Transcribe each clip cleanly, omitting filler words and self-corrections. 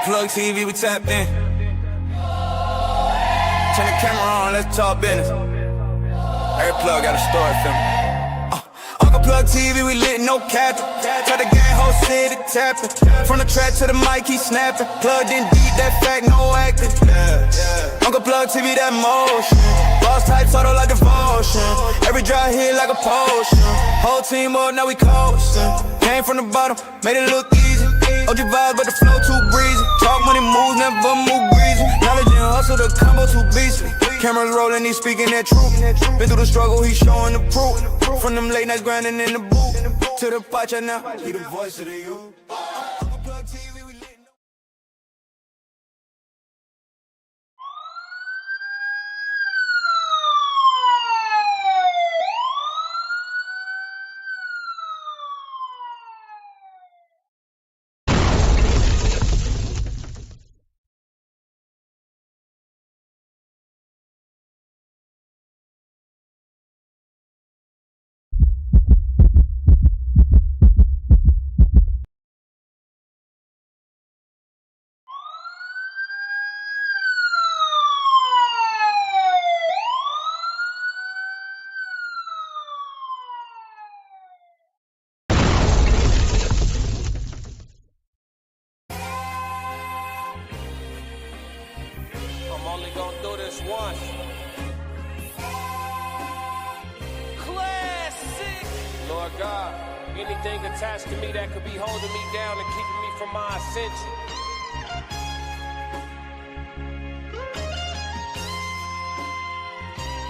Plugg TV, we tapped in. Turn the camera on, let's talk business. Every plug got a story for me. Uncle Plugg TV, we lit, no cap. Try the gang, whole city tapping. From the track to the mic, he snapping. Plugged in deep, that fact, no acting. Uncle Plugg TV, that motion. Boss type, auto like devotion. Every drive hit like a potion. Whole team up, now we coasting. Came from the bottom, made it look easy. OG vibes, but the flow too breezy. Talk money moves, never move greasy. Knowledge and hustle, the combo too beastly. Cameras rolling, he speaking that truth. Been through the struggle, he showing the proof. From them late nights grinding in the booth to the pacha now, he the voice of the youth. I'm only gonna do this once. Classic! Lord God, anything attached to me that could be holding me down and keeping me from my ascension.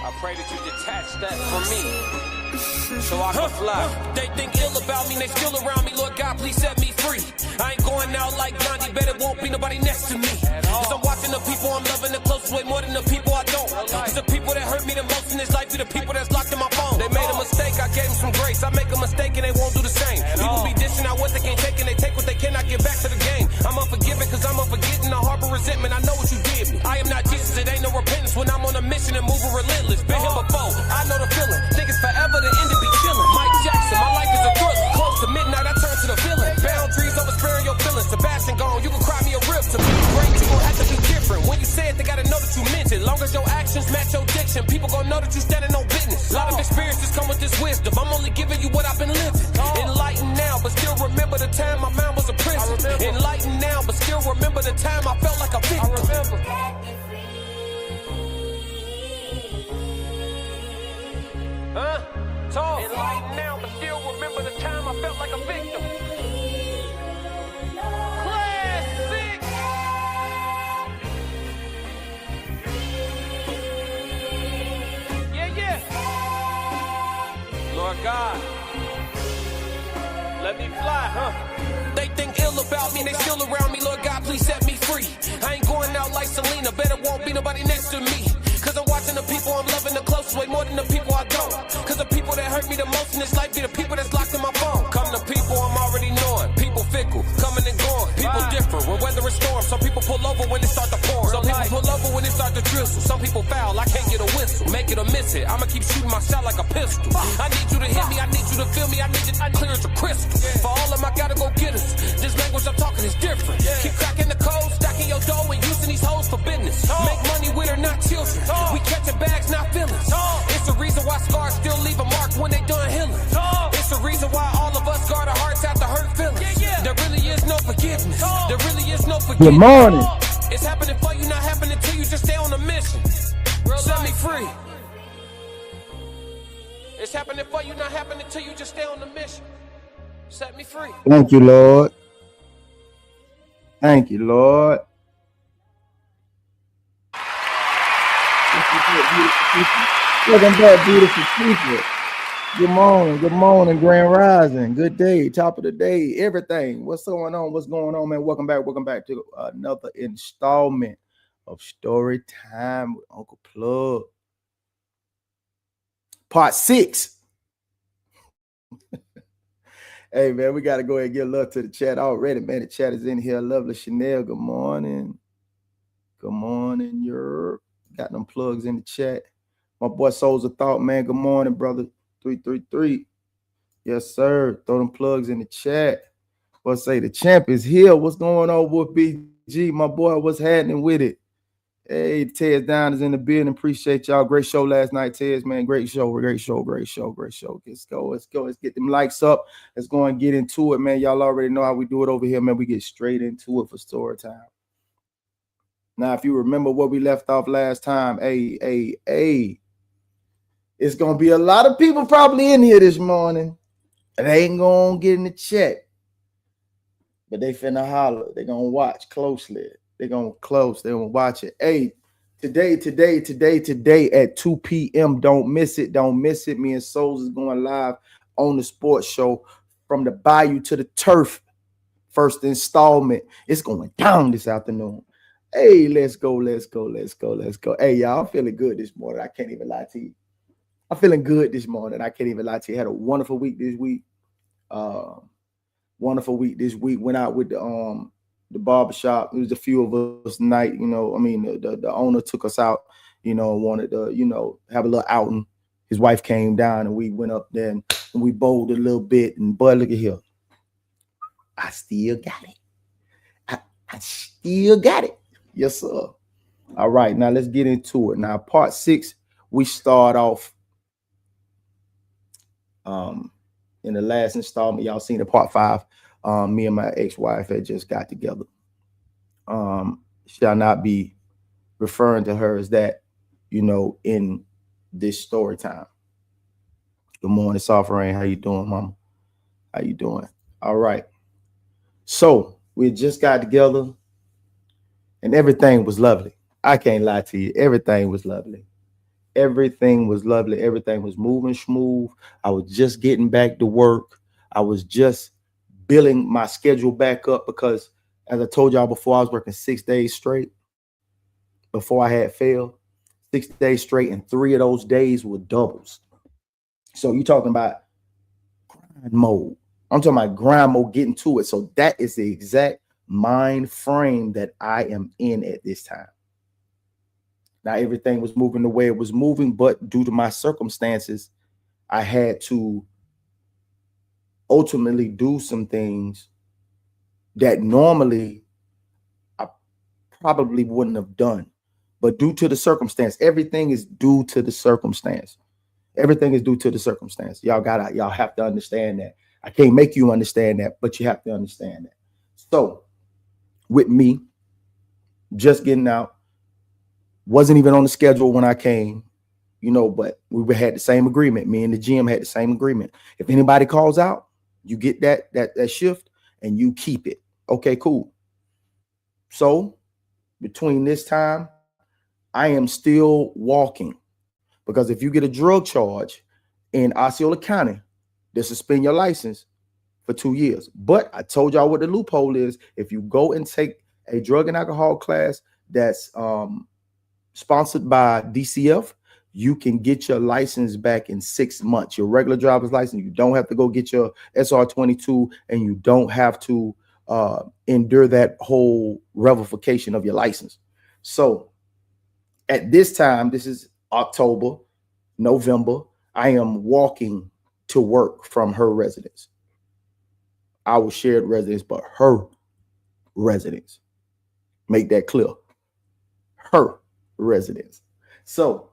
I pray that you detach that from me, so I can fly. They think ill about me, they still around me. Lord God, please set me free. I ain't going out like Gandhi, bet it won't be nobody next to me. Cause I'm watching the people I'm loving the closest way more than the people I don't. Cause the people that hurt me the most in this life be the people that's locked in my phone. They made a mistake, I gave them some grace. I make a mistake and they won't do the same. People be dishing out what they can't take and they take what they cannot get back to the game. I'm unforgiving cause I'm unforgetting. I harbor resentment, I know what you did me. I am not Jesus, it ain't no repentance when I'm on a mission and moving relentless. Been here before, I know the feeling. Think it's forever, the end to be chilling. Mike Jackson, my life is a thriller. Close to midnight, I turn to the villain. Boundaries over sparing your feelings. Sebastian gone, you can cry me a rip. To be great, you gon' have to be different. When you say it, they gotta know that you meant it. Long as your actions match your diction, people gon' know that you standing on business. A lot of experiences come with this wisdom. I'm only giving you what I've been living. Enlightened now, but still remember the time my mind was a prison. Enlightened now, but still remember the time I felt like a victim. I remember. Huh? Talk. Enlightened now, but still remember the time I felt like a victim. Classic. Yeah. Lord God, let me fly, huh? They think ill about me, they still around me. Lord God, please set me free. I ain't going out like Selena, bet it won't be nobody next to me. Cause I'm watching the people I'm loving the closest way more than the people I don't. Cause the people that hurt me the most in this life be the people that's locked in my phone. Come to people I'm already knowing. People fickle, coming and going. People different when weather is storm. Some people pull over when it start to pour. Some people pull over when it start to drizzle. Some people foul, I can't get a whistle. Make it or miss it, I'ma keep shooting my shot like a pistol. I need you to hit me, I need you to feel me, I need you to clear as a crystal. For all of them I gotta go get us. This language I'm talking is different. Keep cracking the code, stacking your dough and using these hoes for business. Make money with her, not children. We catching bags, not feelings. It's the reason why scars still leave a mark when they done healing. It's the reason why all of us guard our hearts after hurt feelings. There really is no forgiveness. There really is no forgiveness. Good morning. It's happening for you, not happening to you. Just stay on a mission. Set me free. It's happening for you, not happening to you. Just stay on the mission. Set me free. Thank you, Lord. Thank you, Lord. Welcome back, beautiful people. Good morning, Grand Rising. Good day, top of the day, everything. What's going on, man? Welcome back to another installment of Story Time with Uncle Plugg. Part 6. Hey, man, we got to go ahead and give love to the chat already, man. The chat is in here. Lovely Chanel, good morning. Good morning, Europe. Got them plugs in the chat. My boy Souls of Thought, man. Good morning, brother. 333. Yes, sir. Throw them plugs in the chat. But say the champ is here. What's going on, Whoopi? G, my boy, what's happening with it? Hey, Tez Down is in the building. Appreciate y'all. Great show last night, Tez, man. Great show, great show, great show, great show. Let's go, let's go. Let's get them likes up. Let's go and get into it, man. Y'all already know how we do it over here, man. We get straight into it for story time. Now, if you remember where we left off last time, it's going to be a lot of people probably in here this morning. They ain't going to get in the chat. But they finna holler. They're going to watch closely. They're going to close. They're going to watch it. Hey, today at 2 p.m. Don't miss it. Don't miss it. Me and Souls is going live on the sports show from the Bayou to the Turf. First installment. It's going down this afternoon. Hey, let's go. Hey, y'all, I'm feeling good this morning. I can't even lie to you. I'm feeling good this morning. I can't even lie to you. Had a wonderful week this week. Went out with the barbershop. It was a few of us tonight. You know, I mean, the owner took us out, you know, and wanted to, you know, have a little outing. His wife came down and we went up there and we bowled a little bit. And boy, look at here. I still got it. I still got it. Yes, sir. All right, now let's get into it. Now, part 6, we start off in the last installment. Y'all seen the part 5. Me and my ex-wife had just got together. Shall not be referring to her as that, you know, in this story time. Good morning, Soft Rain. How you doing, mama? How you doing? All right. So we just got together and everything was lovely. I can't lie to you. Everything was lovely. Everything was lovely. Everything was moving smooth. I was just getting back to work. I was just building my schedule back up because, as I told y'all before, I was working 6 days straight before I had failed. 6 days straight, and 3 of those days were doubles. So you're talking about grind mode. I'm talking about grind mode, getting to it. So that is the exact mind frame that I am in at this time. Now, everything was moving the way it was moving, but due to my circumstances, I had to ultimately do some things that normally I probably wouldn't have done. But due to the circumstance, everything is due to the circumstance. Everything is due to the circumstance. Y'all have to understand that. I can't make you understand that, but you have to understand that. So with me just getting out, wasn't even on the schedule when I came, you know, but we had the same agreement. Me and the GM had the same agreement. If anybody calls out, you get that shift and you keep it. Okay, cool. So between this time, I am still walking, because if you get a drug charge in Osceola County, they suspend your license for 2 years. But I told y'all what the loophole is. If you go and take a drug and alcohol class that's sponsored by DCF, you can get your license back in 6 months. Your regular driver's license, you don't have to go get your SR22, and you don't have to endure that whole revocation of your license. So at this time, this is October, November, I am walking to work from her residence. Our shared residence, but her residence. Make that clear. Her residence. So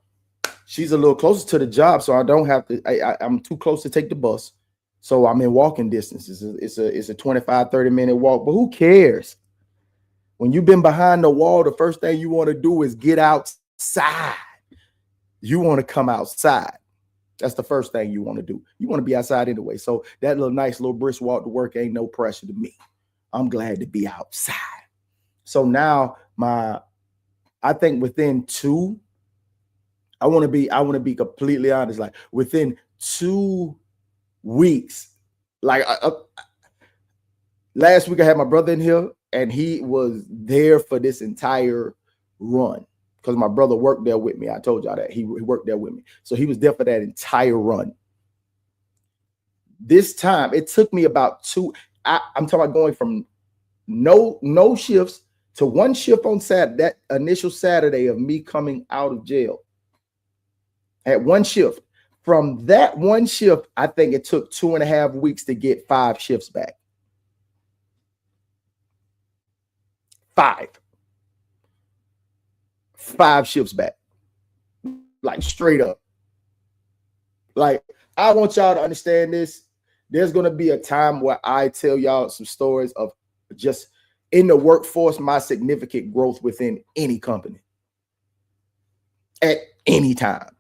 she's a little closer to the job, so I don't have to, I'm too close to take the bus. So I'm in walking distance. It's a 25, 30-minute walk, but who cares? When you've been behind the wall, the first thing you want to do is get outside. You want to come outside. That's the first thing you want to do. You want to be outside anyway. So that little nice little brisk walk to work ain't no pressure to me. I'm glad to be outside. So now I think within 2, I want to be completely honest. Like within 2 weeks, like last week I had my brother in here and he was there for this entire run because my brother worked there with me. I told y'all that he worked there with me. So he was there for that entire run. This time it took me about 2. I'm talking about going from no shifts to 1 shift on Saturday, that initial Saturday of me coming out of jail. At 1 shift. From that 1 shift, I think it took 2.5 weeks to get 5 shifts back. 5 shifts back, like straight up. Like, I want y'all to understand this. There's going to be a time where I tell y'all some stories of just in the workforce, my significant growth within any company at any time,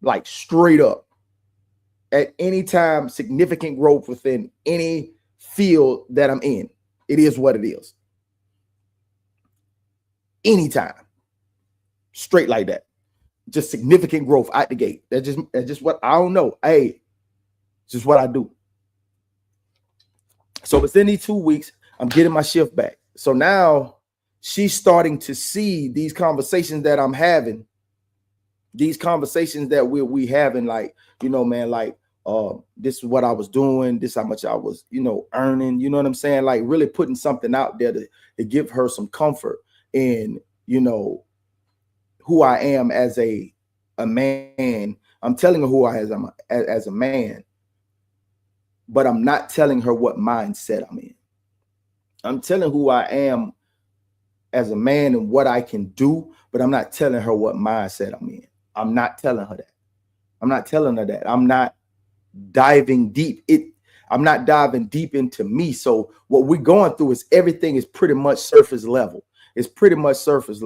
like straight up at any time, significant growth within any field that I'm in. It is what it is. Anytime, straight like that. Just significant growth out the gate. That's just what I don't know. Hey, it's just what I do. So within these 2 weeks, I'm getting my shift back. So now she's starting to see these conversations that I'm having, these conversations that we having, like, you know, man, like, this is what I was doing, this is how much I was, you know, earning, you know what I'm saying? Like, really putting something out there to give her some comfort in, you know, who I am as a man. I'm telling her who I am as a man, but I'm not telling her what mindset I'm in. I'm telling who I am as a man and what I can do, but I'm not telling her what mindset I'm in. I'm not telling her that. I'm not telling her that. I'm not diving deep. I'm not diving deep into me. So what we're going through is everything is pretty much surface level. It's pretty much surface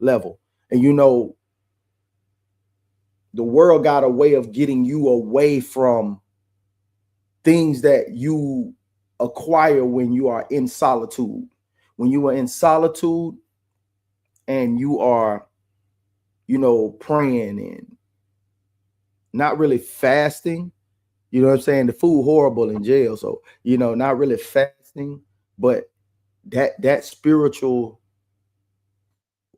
level. And you know, the world got a way of getting you away from things that you acquire when you are in solitude. When you are in solitude and you are, you know, praying and not really fasting, you know what I'm saying? The food horrible in jail. So, you know, not really fasting, but that spiritual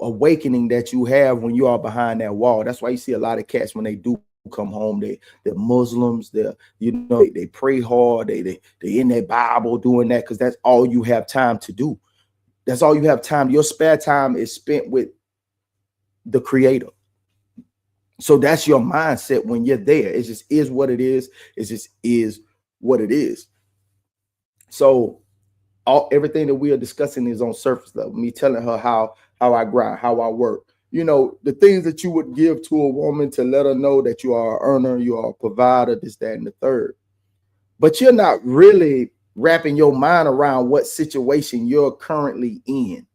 awakening that you have when you are behind that wall. That's why you see a lot of cats when they do come home, they're Muslims, they pray hard, they in their Bible doing that, because that's all you have time to do. That's all you have time. Your spare time is spent with the Creator. So that's your mindset when you're there. It just is what it is. It just is what it is. So everything that we are discussing is on surface level. Me telling her how I grind, how I work. You know, the things that you would give to a woman to let her know that you are an earner, you are a provider, this, that, and the third. But you're not really wrapping your mind around what situation you're currently in.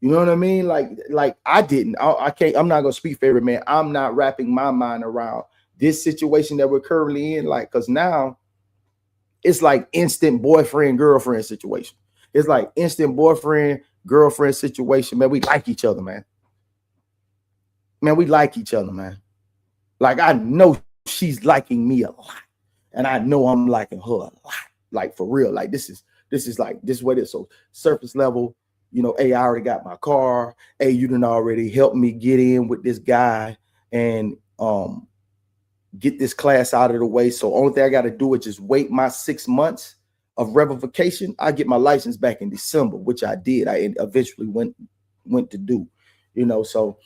You know what I mean? Like I didn't. I can't. I'm not gonna speak for every man. I'm not wrapping my mind around this situation that we're currently in. Like, because now it's like instant boyfriend girlfriend situation. It's like instant boyfriend girlfriend situation. Man, we like each other, man. Man, we like each other, man. Like, I know she's liking me a lot, and I know I'm liking her a lot. Like, for real. Like, this is what it is. So surface level. You know, hey, I already got my car. Hey, you done already helped me get in with this guy and get this class out of the way. So only thing I got to do is just wait my 6 months of revocation. I get my license back in December, which I did. I eventually went to do, you know. So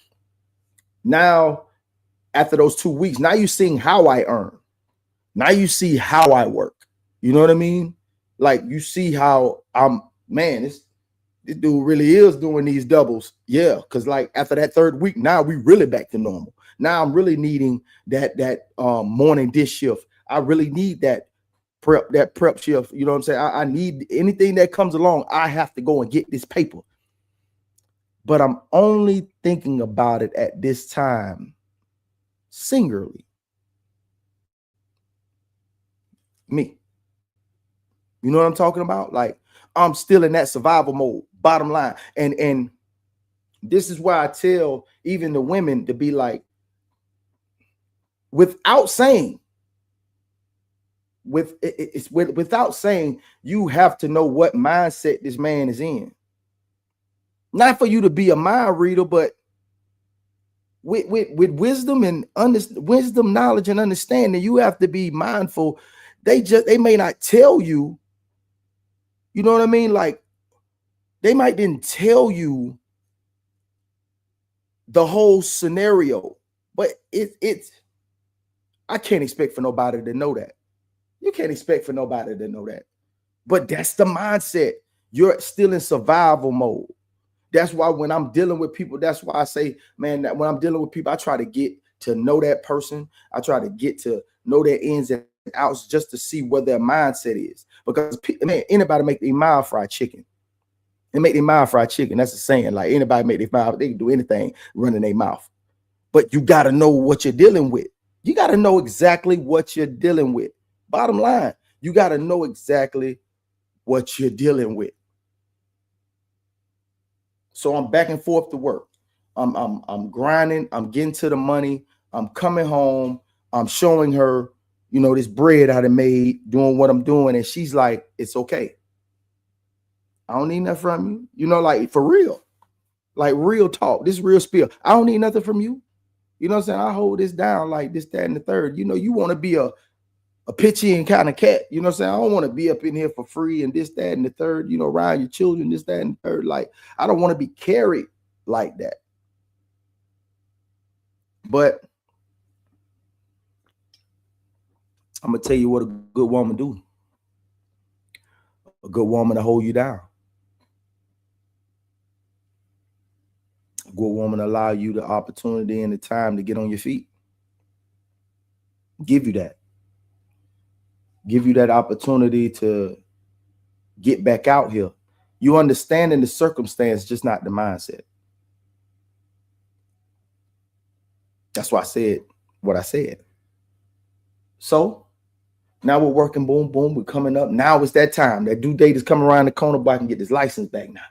now after those 2 weeks, now you're seeing how I earn. Now you see how I work. You know what I mean? Like, you see how this dude really is doing these doubles. Yeah, because like after that 3rd week, now we really back to normal. Now I'm really needing that morning dish shift. I really need that prep shift. You know what I'm saying? I need anything that comes along. I have to go and get this paper. But I'm only thinking about it at this time singularly. Me. You know what I'm talking about? Like, I'm still in that survival mode, bottom line. And this is why I tell even the women to be like, without saying, without saying, you have to know what mindset this man is in. Not for you to be a mind reader, but with wisdom and wisdom, knowledge, and understanding, you have to be mindful. They may not tell you. You know what I mean? Like, they might didn't tell you the whole scenario, but it's I can't expect for nobody to know that. You can't expect for nobody to know that. But that's the mindset. You're still in survival mode. That's why when I'm dealing with people, that's why I say, man, that when I'm dealing with people, I try to get to know that person. I try to get to know their ins and outs just to see where their mindset is. Because, man, anybody make their mind fried chicken. They make their mind fried chicken. That's the saying. Like, anybody make their mouth, they can do anything running their mouth. But you got to know what you're dealing with. You got to know exactly what you're dealing with. Bottom line, you got to know exactly what you're dealing with. So I'm back and forth to work. I'm grinding. I'm getting to the money. I'm coming home. I'm showing her, you know, this bread I done made, doing what I'm doing. And she's like, it's okay. I don't need nothing from you. You know, like for real. Like real talk. This real spiel. I don't need nothing from you. You know what I'm saying? I hold this down like this, that, and the third. You know, you want to be a pitchy and kind of cat. You know what I'm saying? I don't want to be up in here for free and this, that, and the third, you know, around your children, this, that, and the third. Like, I don't want to be carried like that. But I'm going to tell you what a good woman do. A good woman to hold you down. A good woman allow you the opportunity and the time to get on your feet. Give you that. Give you that opportunity to get back out here. You understanding the circumstance, just not the mindset. That's why I said what I said. So now we're working, boom, boom. We're coming up. Now it's that time. That due date is coming around the corner, but I can get this license back now.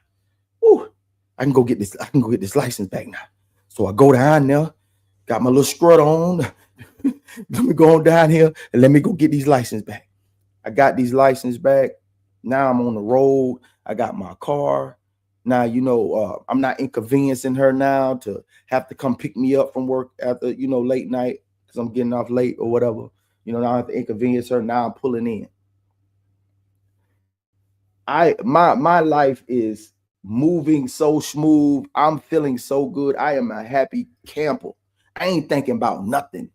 Woo, I can go get this license back now. So I go down there, got my little strut on. Let me go on down here and let me go get these license back. I got these license back. Now I'm on the road. I got my car. Now, you know, I'm not inconveniencing her now to have to come pick me up from work after, you know, late night because I'm getting off late or whatever. You know, now I have to inconvenience her. Now I'm pulling in. My life is moving so smooth. I'm feeling so good. I am a happy camper. I ain't thinking about nothing.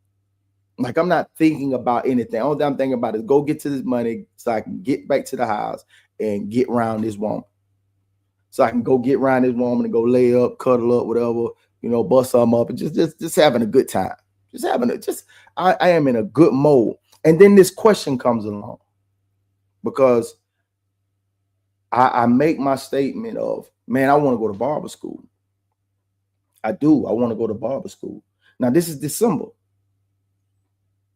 Like, I'm not thinking about anything. All I'm thinking about is go get to this money so I can get back to the house and get around this woman. So I can go get around this woman and go lay up, cuddle up, whatever, you know, bust something up and just having a good time. I am in a good mode. And then this question comes along because I make my statement of, man, I want to go to barber school. I do. I want to go to barber school. Now, this is December.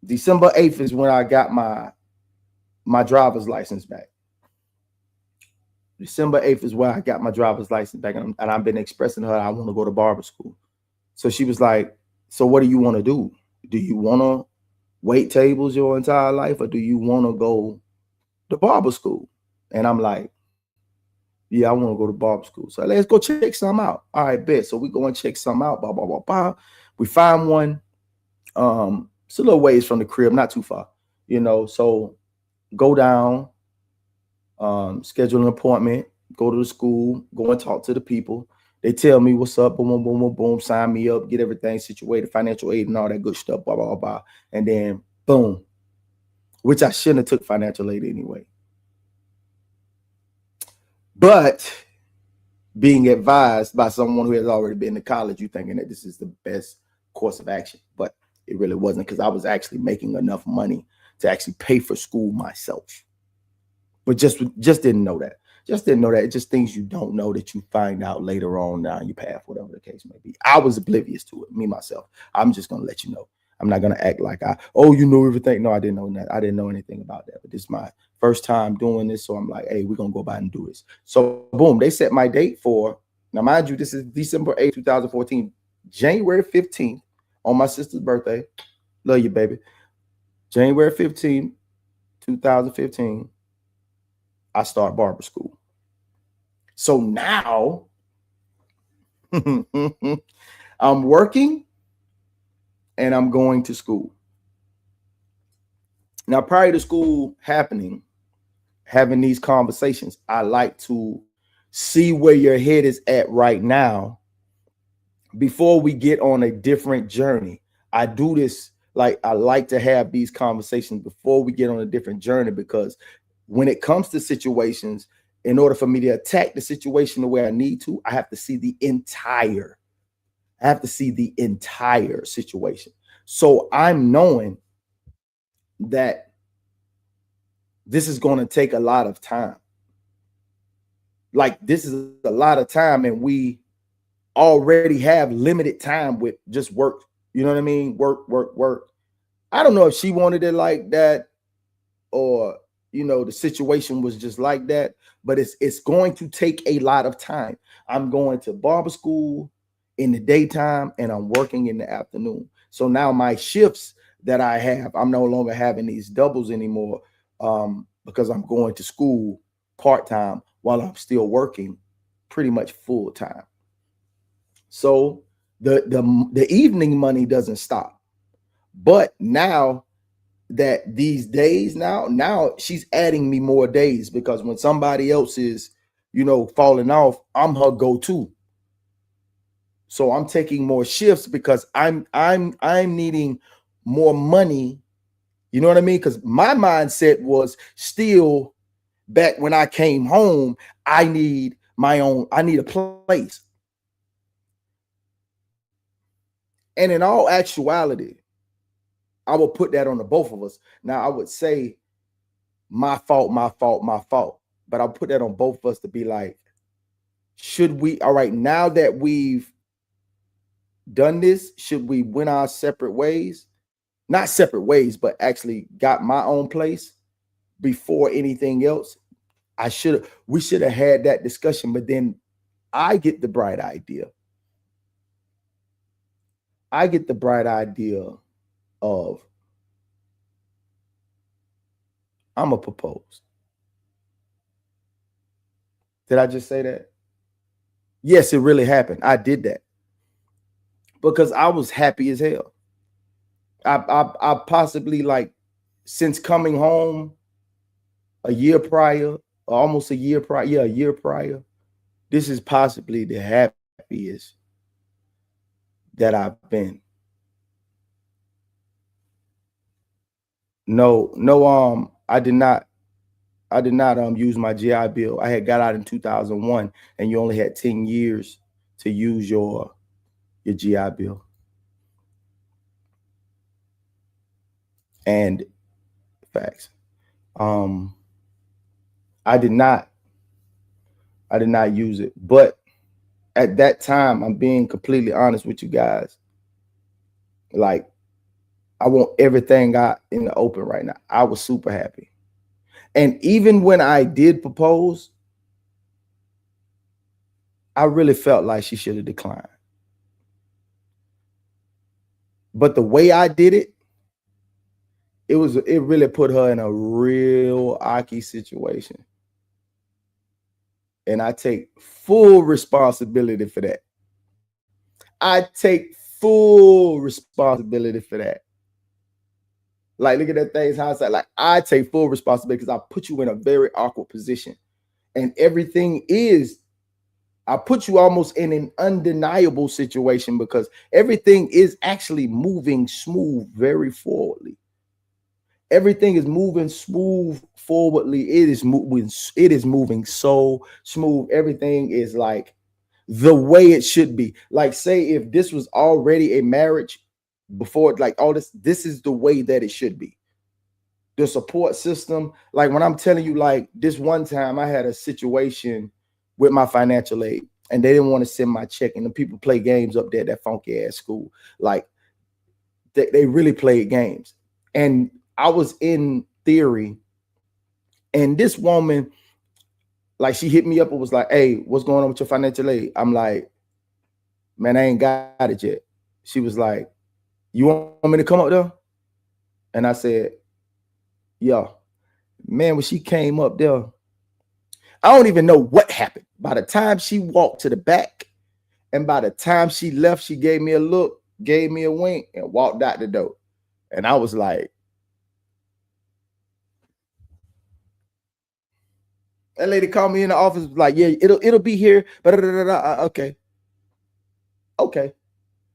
December 8th is when I got my driver's license back. December 8th is where I got my driver's license back. And I've been expressing to her, I want to go to barber school. So she was like, so what do you want to do? Do you want to wait tables your entire life, or do you want to go to barber school? And I'm like, yeah, I want to go to barber school. So let's go check some out. All right, bet. So we go and check some out. Blah, blah, blah, blah. We find one. It's a little ways from the crib, not too far, you know. So go down, schedule an appointment, go to the school, go and talk to the people. They tell me what's up, boom, boom, boom, boom, boom, sign me up, get everything situated, financial aid and all that good stuff, blah, blah, blah. And then boom, which I shouldn't have took financial aid anyway. But being advised by someone who has already been to college, you thinking that this is the best course of action. But it really wasn't, because I was actually making enough money to actually pay for school myself. But just didn't know that. Just didn't know that. It's just things you don't know that you find out later on down your path, whatever the case may be. I was oblivious to it, me, myself. I'm just going to let you know. I'm not going to act like you know everything. No, I didn't know that. I didn't know anything about that. But this is my first time doing this. So I'm like, hey, we're going to go by and do this. So boom, they set my date for, now mind you, this is December 8th, 2014, January 15th on my sister's birthday. Love you, baby. January 15th, 2015, I start barber school. So now I'm working and I'm going to school. Now, prior to school happening, having these conversations, I like to see where your head is at right now before we get on a different journey. I do this, like, I like to have these conversations before we get on a different journey, because when it comes to situations, in order for me to attack the situation the way I need to, I have to see the entire situation. So I'm knowing that this is going to take a lot of time. Like, this is a lot of time, and we already have limited time with just work. You know what I mean? Work. I don't know if she wanted it like that, or the situation was just like that, but it's going to take a lot of time. I'm going to barber school in the daytime, and I'm working in the afternoon. So now my shifts that I have, I'm no longer having these doubles anymore, because I'm going to school part-time while I'm still working pretty much full-time. So the evening money doesn't stop. But now that these days, now she's adding me more days, because when somebody else is falling off, I'm her go-to. So I'm taking more shifts because I'm needing more money. You know what I mean? Because my mindset was still back when I came home, I need a place. And in all actuality, I will put that on the both of us. Now, I would say my fault. But I'll put that on both of us to be like, should we, all right, now that we've done this, should we went our separate ways? Not separate ways, but actually got my own place before anything else. We should have had that discussion, but then I get the bright idea. Of I'm gonna propose. Did I just say that? Yes, it really happened. I did that because I was happy as hell. I possibly, like, since coming home a year prior, almost a year prior, this is possibly the happiest that I've been. No, I did not use my GI Bill. I had got out in 2001, and you only had 10 years to use your GI Bill. And facts. I did not use it, but at that time, I'm being completely honest with you guys. Like, I want everything out in the open right now. I was super happy. And even when I did propose, I really felt like she should have declined. But the way I did it, it really put her in a real icky situation. And I take full responsibility for that. Like, look at that thing's hindsight. Like, I take full responsibility because I put you in a very awkward position. And I put you almost in an undeniable situation because everything is actually moving smooth, very forwardly. Everything is moving smooth forwardly. It is moving so smooth. Everything is like the way it should be. Like, say if this was already a marriage before, like all this is the way that it should be. The support system, like when I'm telling you, like this one time I had a situation with my financial aid and they didn't want to send my check, and the people play games up there at that funky ass school. Like they really played games. And I was in theory, and this woman, like, she hit me up and was like, "Hey, what's going on with your financial aid?" I'm like, "Man, I ain't got it yet." She was like, "You want me to come up there?" And I said, "Yeah." Man, when she came up there, I don't even know what happened. By the time she walked to the back, and by the time she left, she gave me a look, gave me a wink, and walked out the door. And I was like, that lady called me in the office, like, "Yeah, it'll be here." But okay.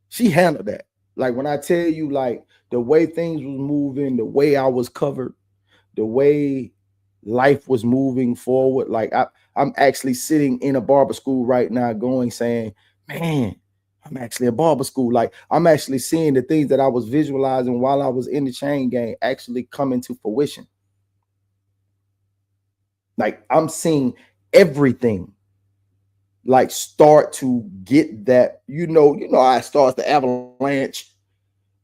She handled that. Like, when I tell you, like, the way things was moving, the way I was covered, the way life was moving forward. Like I'm actually sitting in a barber school right now saying, man, I'm actually a barber school. Like I'm actually seeing the things that I was visualizing while I was in the chain gang actually coming to fruition. Like I'm seeing everything like start to get that, how it starts the avalanche.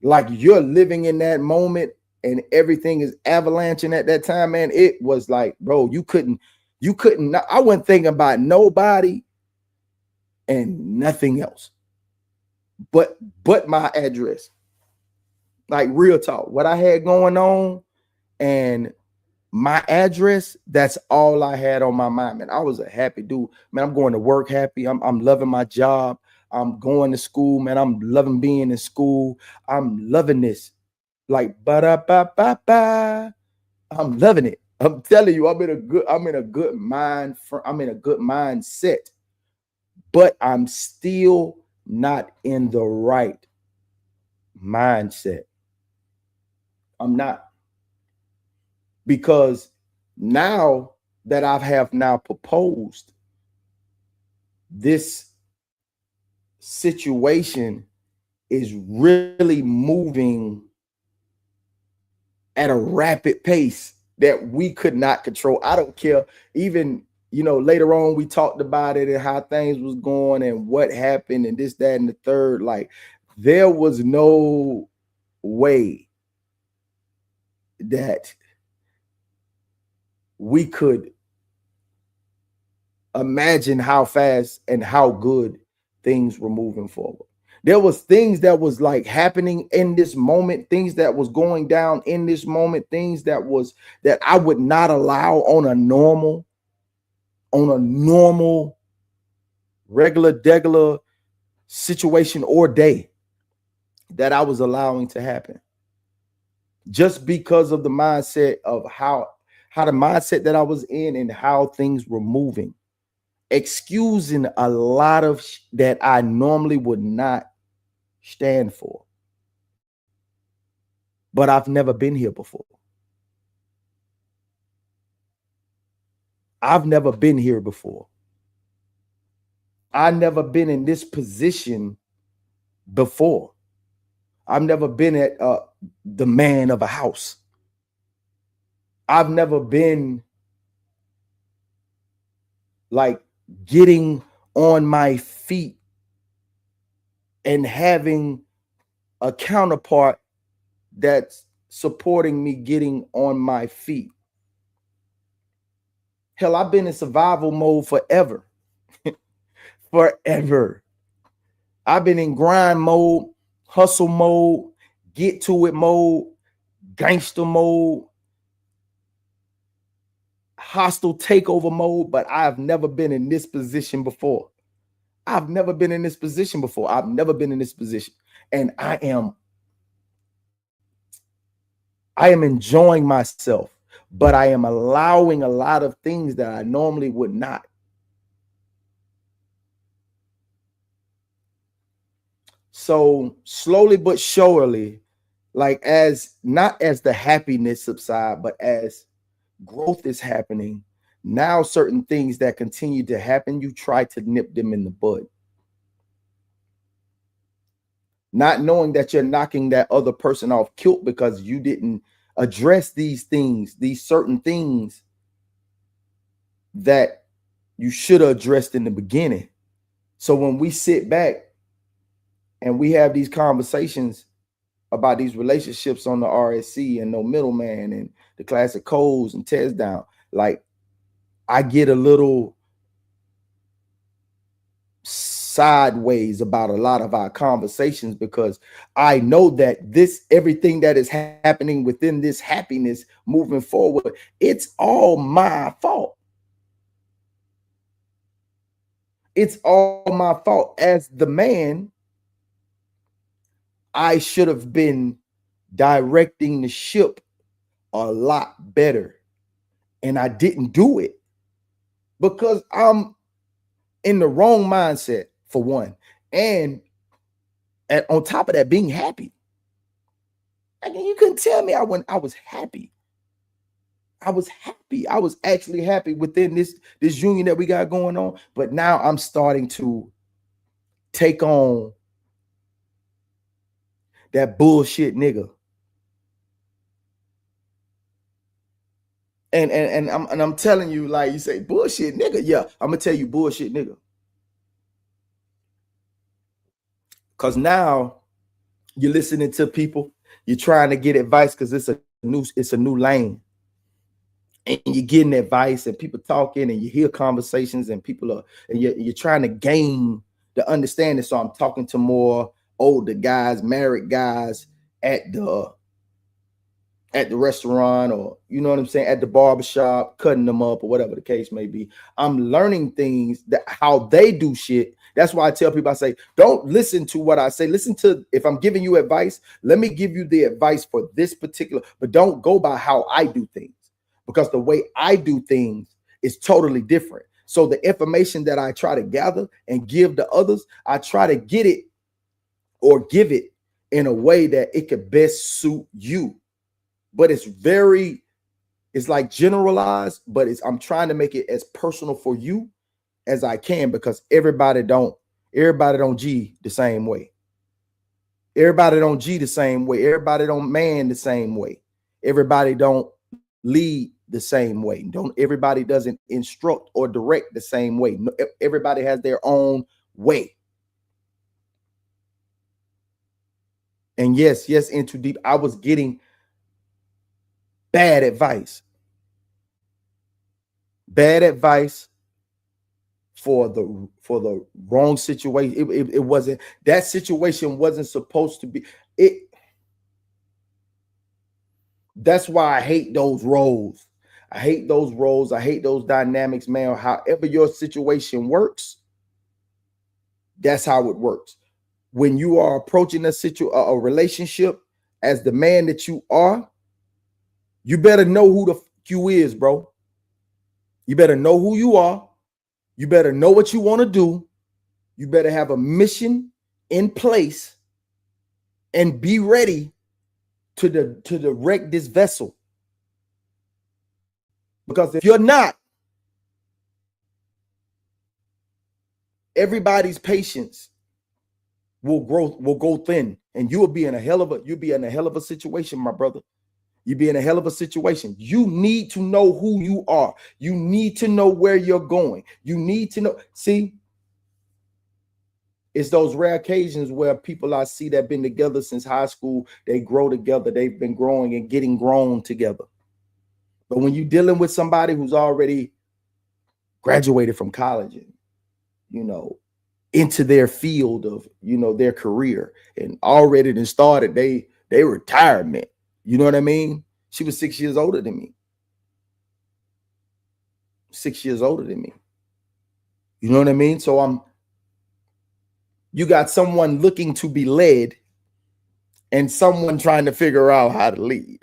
Like you're living in that moment and everything is avalanching at that time, man. It was like, bro, you couldn't, I wasn't thinking about nobody and nothing else but my address. Like real talk, what I had going on and my address, that's all I had on my mind, man. I was a happy dude, man. I'm going to work happy. I'm loving my job. I'm going to school, man. I'm loving being in school. I'm loving this. Like ba-da-ba-ba-ba. I'm loving it. I'm telling you, I'm in a good mindset, but I'm still not in the right mindset. I'm not. Because now that I have now proposed, this situation is really moving at a rapid pace that we could not control. I don't care. Even, later on we talked about it and how things was going and what happened and this, that, and the third. Like there was no way that we could imagine how fast and how good things were moving forward. There was things that was like happening in this moment, things that was going down in this moment, things that I would not allow on a normal regular situation or day, that I was allowing to happen. Just because of the mindset of how the mindset that I was in and how things were moving, excusing a lot of that I normally would not stand for. But I've never been here before. I've never been here before. I've never been in this position before. I've never been at the man of a house. I've never been like getting on my feet and having a counterpart that's supporting me getting on my feet. Hell, I've been in survival mode forever. Forever. I've been in grind mode, hustle mode, get to it mode, gangster mode, hostile takeover mode, but I've never been in this position before. I've never been in this position before. I've never been in this position. And I am enjoying myself, but I am allowing a lot of things that I normally would not. So slowly but surely, like not as the happiness subside, but as growth is happening, now certain things that continue to happen, you try to nip them in the bud. Not knowing that you're knocking that other person off kilt because you didn't address these things, these certain things that you should have addressed in the beginning. So when we sit back and we have these conversations about these relationships on the RSC and no middleman and the classic codes and tears down, like I get a little sideways about a lot of our conversations because I know that everything that is happening within this happiness moving forward, it's all my fault. It's all my fault. As the man, I should have been directing the ship a lot better. And I didn't do it because I'm in the wrong mindset, for one. And on top of that, being happy. I mean, you couldn't tell me I was happy. I was happy. I was actually happy within this union that we got going on. But now I'm starting to take on that bullshit nigga. And I'm telling you, like, you say bullshit nigga. Yeah, I'm gonna tell you bullshit nigga. Cause now you're listening to people, you're trying to get advice because it's a new lane. And you're getting advice and people talking and you hear conversations and people are, and you're trying to gain the understanding. So I'm talking to more older guys, married guys at the restaurant, or you know what I'm saying, at the barbershop, cutting them up or whatever the case may be. I'm learning things that how they do shit. That's why I tell people, I say, don't listen to what I say. Listen to, if I'm giving you advice, let me give you the advice for this particular, but don't go by how I do things, because the way I do things is totally different. So the information that I try to gather and give to others, I try to get it or give it in a way that it could best suit you. But it's like generalized, but I'm trying to make it as personal for you as I can, because everybody don't G the same way. Everybody don't G the same way. Everybody don't man the same way. Everybody don't lead the same way. Everybody doesn't instruct or direct the same way. Everybody has their own way. And yes, In Too Deep, I was getting bad advice for the wrong situation. It wasn't, that situation wasn't supposed to be it. That's why I hate those roles. I hate those dynamics, man. However your situation works, that's how it works. When you are approaching a relationship as the man that you are, you better know who the fuck you is, bro. You better know who you are. You better know what you want to do. You better have a mission in place and be ready to direct this vessel. Because if you're not, everybody's patience will go thin, and you'll be in a hell of a situation, my brother. You'll be in a hell of a situation. You need to know who you are. You need to know where you're going. You need to know. See, it's those rare occasions where people I see that have been together since high school, they grow together. They've been growing and getting grown together. But when you're dealing with somebody who's already graduated from college and, you know, into their field of, you know, their career and already then started they retirement. You know what I mean? She was 6 years older than me. 6 years older than me. You know what I mean? So you got someone looking to be led and someone trying to figure out how to lead.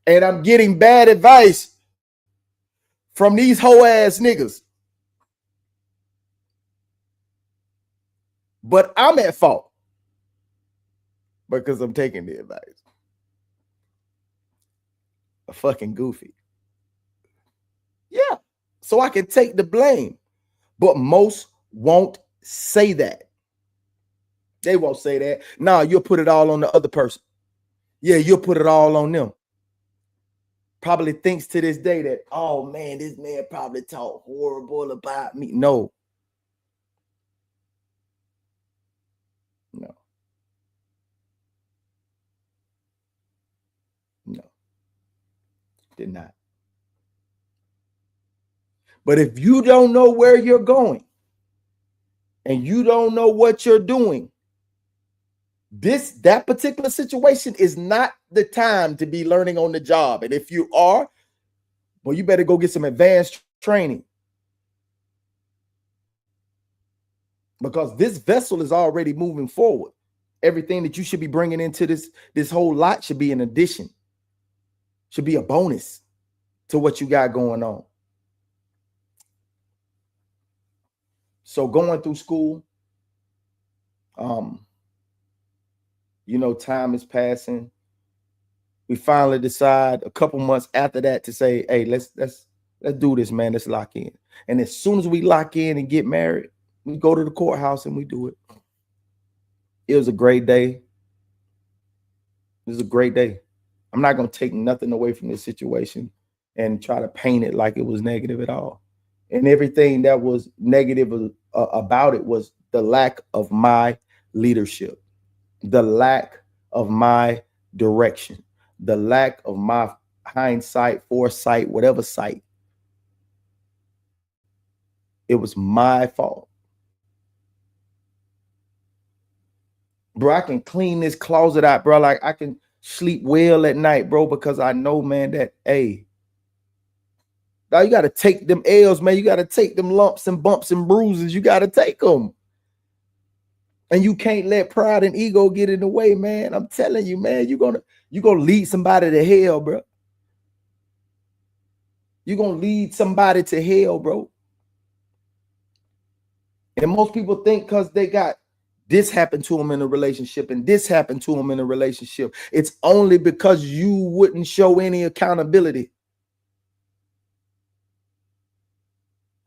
And I'm getting bad advice from these hoe ass niggas. But I'm at fault because I'm taking the advice. A fucking goofy. Yeah. So I can take the blame. But most won't say that. They won't say that. Nah, you'll put it all on the other person. Yeah, you'll put it all on them. Probably thinks to this day that, oh man, this man probably talked horrible about me. No. No. No. Did not. But if you don't know where you're going and you don't know what you're doing, that particular situation is not the time to be learning on the job. And if you are, well, you better go get some advanced training, because this vessel is already moving forward. Everything that you should be bringing into this whole lot should be an addition, should be a bonus to what you got going on. So going through school, you know, time is passing. we finally decide a couple months after that to say, hey, let's do this, man. Let's lock in. And as soon as we lock in and get married, we go to the courthouse and we do it. It was a great day. It was a great day. I'm not going to take nothing away from this situation and try to paint it like it was negative at all. And everything that was negative about it was the lack of my leadership, the lack of my direction, the lack of my hindsight, foresight, whatever sight. It was my fault. Bro, I can clean this closet out, bro. Like I can sleep well at night, bro, because I know, man, that, hey, now you got to take them L's, man. You got to take them lumps and bumps and bruises. You got to take them. And you can't let pride and ego get in the way, man. I'm telling you, man, you're gonna lead somebody to hell, bro. You're gonna lead somebody to hell, bro. And most people think because they got this happened to them in a relationship and this happened to them in a relationship, it's only because you wouldn't show any accountability.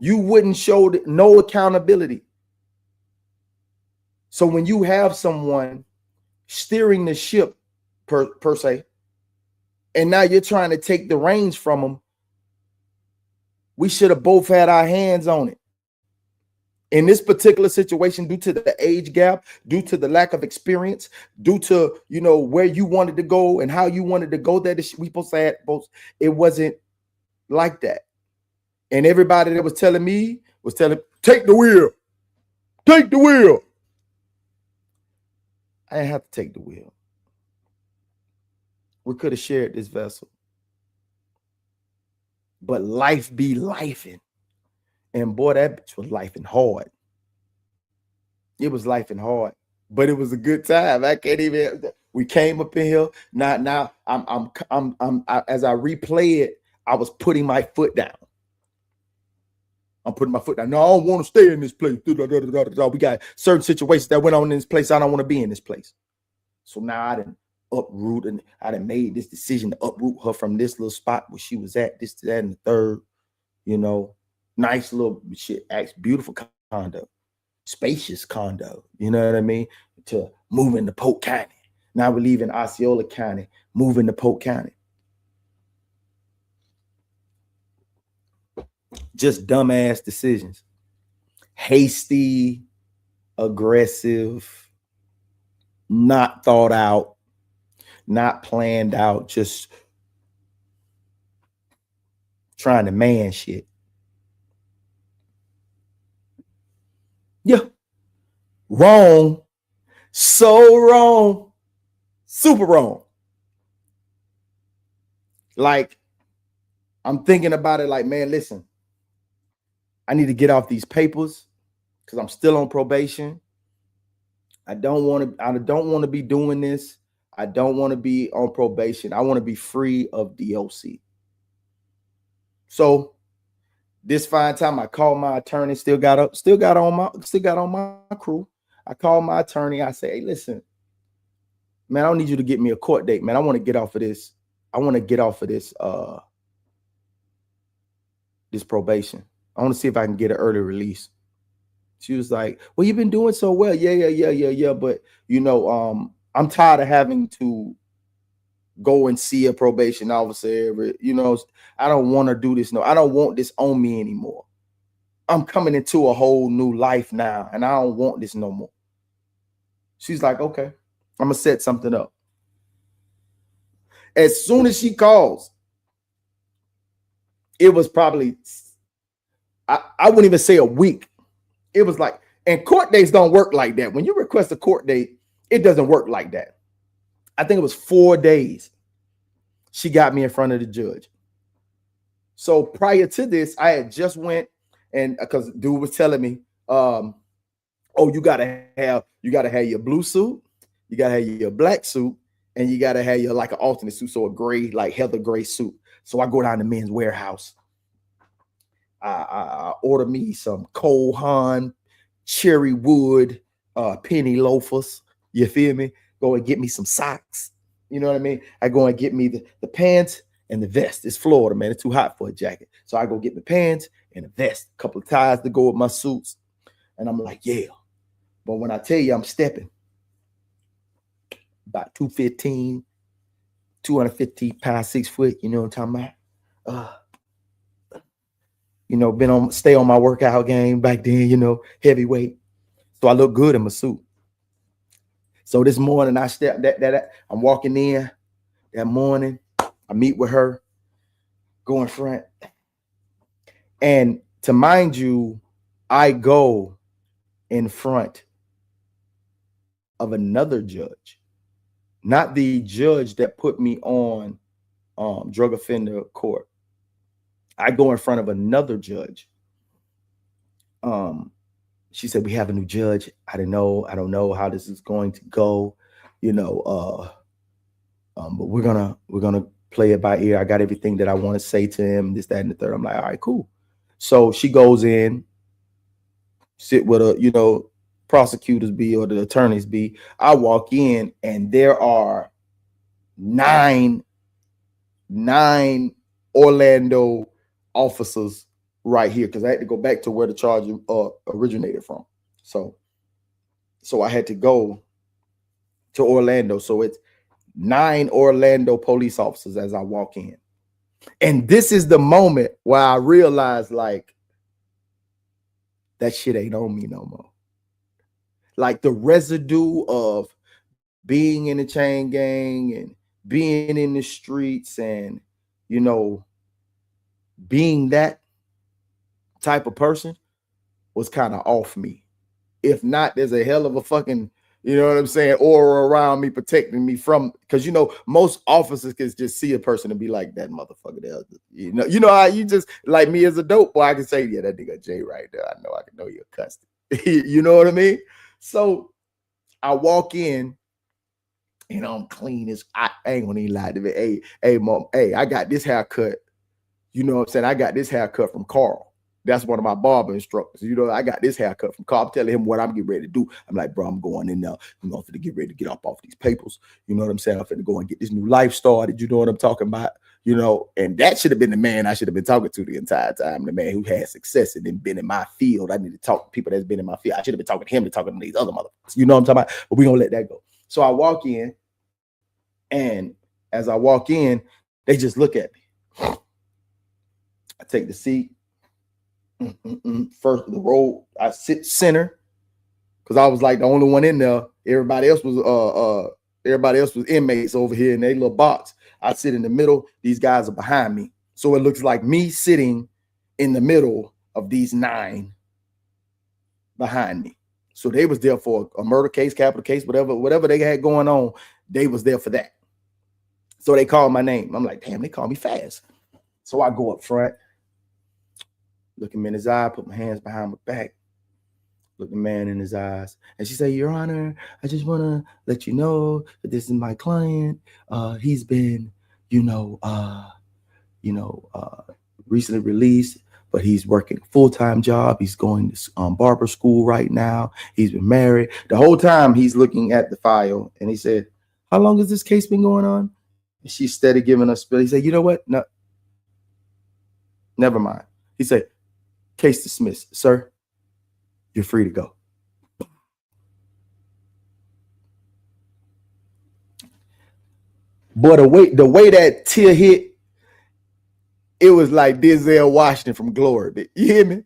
You wouldn't show no accountability. So when you have someone steering the ship per se, and now you're trying to take the reins from them, we should have both had our hands on it. In this particular situation, due to the age gap, due to the lack of experience, due to, you know, where you wanted to go and how you wanted to go there, we supposed to have both. It wasn't like that. And everybody that was telling me was telling, take the wheel. Take the wheel. I didn't have to take the wheel. We could have shared this vessel. But life be lifing. And boy, that bitch was lifing hard. It was lifing hard. But it was a good time. I can't even. We came up in here. Now as I replay it, I was putting my foot down. I'm putting my foot down. No, I don't want to stay in this place. We got certain situations that went on in this place. I don't want to be in this place. So now I didn't uproot, and I done made this decision to uproot her from this little spot where she was at, this, that, and the third. You know, nice little shit, beautiful condo, spacious condo. You know what I mean? To move into Polk County. Now we're leaving Osceola County, moving to Polk County. Just dumbass decisions. Hasty, aggressive, not thought out, not planned out, just trying to man shit. Yeah. Wrong. So wrong. Super wrong. Like, I'm thinking about it like, man, listen, I need to get off these papers because I'm still on probation. I don't want to be doing this. I don't want to be on probation. I want to be free of DOC. So this fine time, I called my attorney, still got on my crew. I called my attorney. I say, hey, listen, man, I don't need you to get me a court date, man. I want to get off of this. I want to get off of this this probation. I want to see if I can get an early release. She was like, well, you've been doing so well. Yeah. But, you know, I'm tired of having to go and see a probation officer. You know, I don't want to do this. No, I don't want this on me anymore. I'm coming into a whole new life now, and I don't want this no more. She's like, okay, I'm going to set something up. As soon as she calls, it was probably, I wouldn't even say a week. It was like, and court dates don't work like that. When you request a court date, it doesn't work like that. I think it was 4 days. She got me in front of the judge. So prior to this, I had just went, and because dude was telling me, oh, you gotta have your blue suit, you gotta have your black suit, and you gotta have your like an alternate suit, so a gray, like heather gray suit. So I go down to Men's Warehouse. I order me some Cole Haan cherry wood penny loafers. You feel me? Go and get me some socks. You know what I mean? I go and get me the pants and the vest. It's Florida, man. It's too hot for a jacket. So I go get the pants and a vest, a couple of ties to go with my suits. And I'm like, yeah. But when I tell you I'm stepping about 215, 250 pounds, 6 foot, you know what I'm talking about? You know, stay on my workout game back then, you know, heavyweight. So I look good in my suit. So this morning I I'm walking in that morning. I meet with her, go in front. And to mind you, I go in front of another judge, not the judge that put me on drug offender court. I go in front of another judge. She said, we have a new judge. I don't know how this is going to go, you know, but we're gonna play it by ear. I got everything that I want to say to him, this, that, and the third. I'm like, all right, cool. So she goes in, sit with a, you know, prosecutors be or the attorneys be. I walk in and there are nine Orlando officers right here, because I had to go back to where the charge originated from. So I had to go to Orlando. So it's 9 Orlando police officers as I walk in. And this is the moment where I realized, like, that shit ain't on me no more. Like the residue of being in the chain gang and being in the streets and, you know, being that type of person was kind of off me. If not, there's a hell of a fucking, you know what I'm saying, aura around me protecting me from, because, you know, most officers can just see a person and be like, that motherfucker there. You know how you just, like me as a dope boy, I can say, yeah, that nigga Jay right there. I know you're cussed. You know what I mean? So I walk in and I'm clean as, I ain't gonna even lie to me. Hey, mom, hey, I got this haircut. You know what I'm saying? I got this haircut from Carl. That's one of my barber instructors. You know, I got this haircut from Carl. I'm telling him what I'm getting ready to do. I'm like, bro, I'm going in there. I'm going to get ready to get up off these papers. You know what I'm saying? I'm finna go and get this new life started. You know what I'm talking about? You know, and that should have been the man I should have been talking to the entire time. The man who had success and then been in my field. I need to talk to people that's been in my field. I should have been talking to him and talking to these other motherfuckers. You know what I'm talking about? But we're going to let that go. So I walk in, and as I walk in, they just look at me. I take the seat. First the row, I sit center because I was like the only one in there. Everybody else was inmates over here in their little box. I sit in the middle. These guys are behind me, so it looks like me sitting in the middle of these 9 behind me. So they was there for a murder case, capital case, whatever they had going on. They was there for that. So they called my name. I'm like, damn, they call me fast. So I go up front. Look him in his eye, put my hands behind my back, look the man in his eyes. And she said, Your Honor, I just want to let you know that this is my client. He's been, recently released, but he's working a full-time job. He's going to barber school right now. He's been married. The whole time he's looking at the file, and he said, how long has this case been going on? And she steady giving us spill. He said, you know what? No, never mind. He said, case dismissed, sir. You're free to go. But the way that tear hit, it was like Denzel Washington from Glory. You hear me?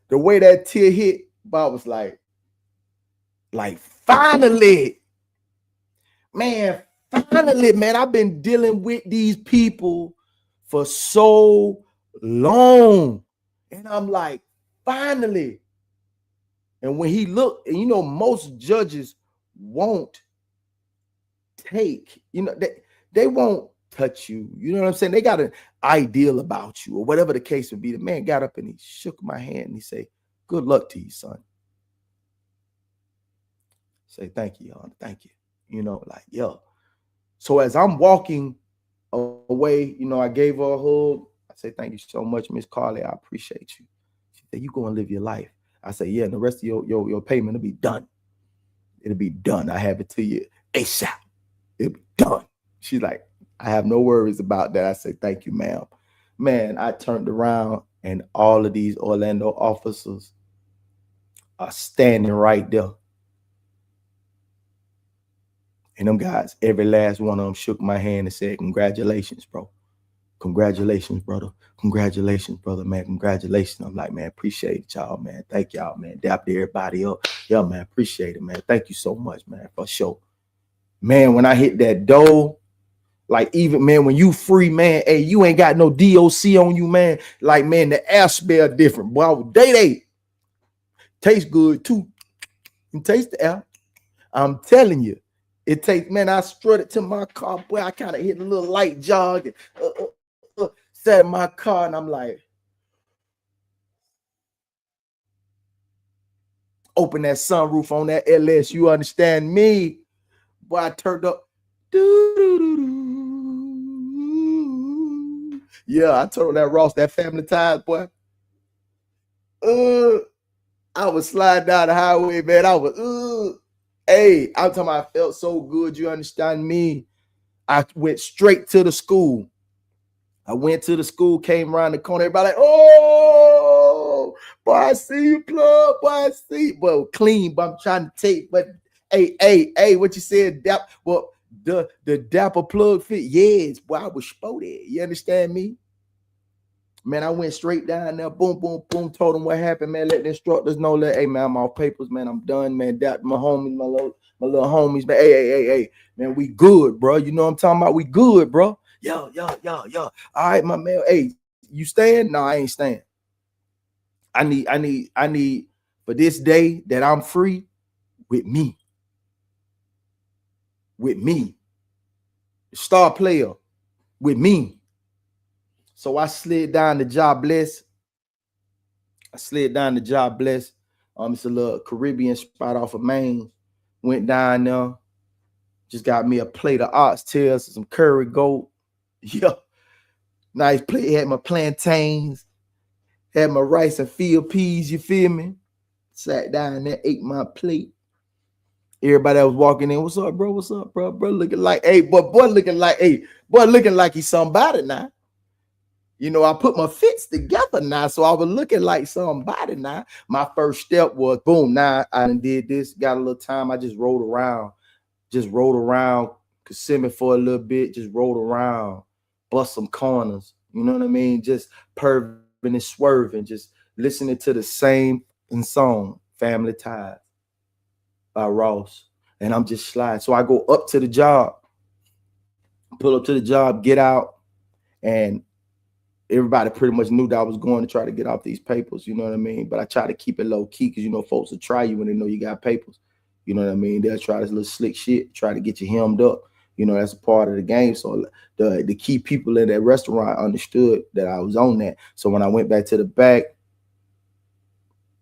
The way that tear hit, Bob was like finally, man, I've been dealing with these people for so long. And I'm like, finally. And when he looked, and most judges won't take, they won't touch you. You know what I'm saying? They got an ideal about you or whatever the case would be. The man got up and he shook my hand and he said, good luck to you, son. Say, thank you, Your Honor. Thank you. Yo. So as I'm walking away, I gave her a hug. I say, thank you so much, Miss Carly. I appreciate you. She said, you go and live your life. I say, yeah, and the rest of your payment will be done. It'll be done. I have it to you ASAP. It'll be done. She's like, I have no worries about that. I said, thank you, ma'am. Man, I turned around and all of these Orlando officers are standing right there. And them guys, every last one of them shook my hand and said, congratulations, bro. Congratulations, brother. Congratulations, brother, man. Congratulations. I'm like, man, appreciate it, y'all, man. Thank y'all, man. Dap to everybody up. Yeah, man, appreciate it, man. Thank you so much, man, for sure. Man, when I hit that door, like, even, man, when you free, man, hey, you ain't got no DOC on you, man. Like, man, the air smell different. Boy, they taste good, too. You taste the air. I'm telling you. It takes, man, I strutted to my car. Boy, I kind of hit a little light jog and sat in my car, and I'm like, open that sunroof on that LS. You understand me? Boy, I turned up. Yeah, I turned on that Ross, that Family Ties, boy. I was sliding down the highway, man. I was, hey, I'm talking about I felt so good. You understand me? I went straight to the school. I went to the school, came around the corner. Everybody like, oh, boy, I see you, Plugg. Boy, I see you. Well, clean, but I'm trying to take. But hey, what you said? Well, the dapper Plugg fit. Yes, boy, I was spotted. You understand me? Man, I went straight down there. Boom, boom, boom. Told them what happened, man. Let the instructors know that, hey, man, I'm off papers, man. I'm done, man. Dap my homies, my little homies, man. Hey, man, we good, bro. You know what I'm talking about? We good, bro. Yo. All right, my man. Hey, you staying? No, I ain't staying. I need for this day that I'm free with me. With me. Star player with me. So I slid down to Job Bless. It's a little Caribbean spot off of Maine. Went down there. Just got me a plate of oxtails, some curry goat. Yeah. Nice plate. Had my plantains. Had my rice and field peas, you feel me? Sat down there, ate my plate. Everybody that was walking in, what's up, bro? What's up, bro? Bro looking like, hey, boy looking like he's somebody now. You know, I put my fits together now, so I was looking like somebody now. My first step was, boom, now I done did this, got a little time. I just rolled around Kissimmee for a little bit, just rolled around, bust some corners. You know what I mean? Just perving and swerving, just listening to the same song, Family Ties by Ross. And I'm just sliding. So I go up to the job, pull up to the job, get out, and everybody pretty much knew that I was going to try to get off these papers, you know what I mean? But I try to keep it low key because, you know, folks will try you when they know you got papers. You know what I mean? They'll try this little slick shit, try to get you hemmed up. You know, that's a part of the game. So the key people in that restaurant understood that I was on that. So when I went back to the back,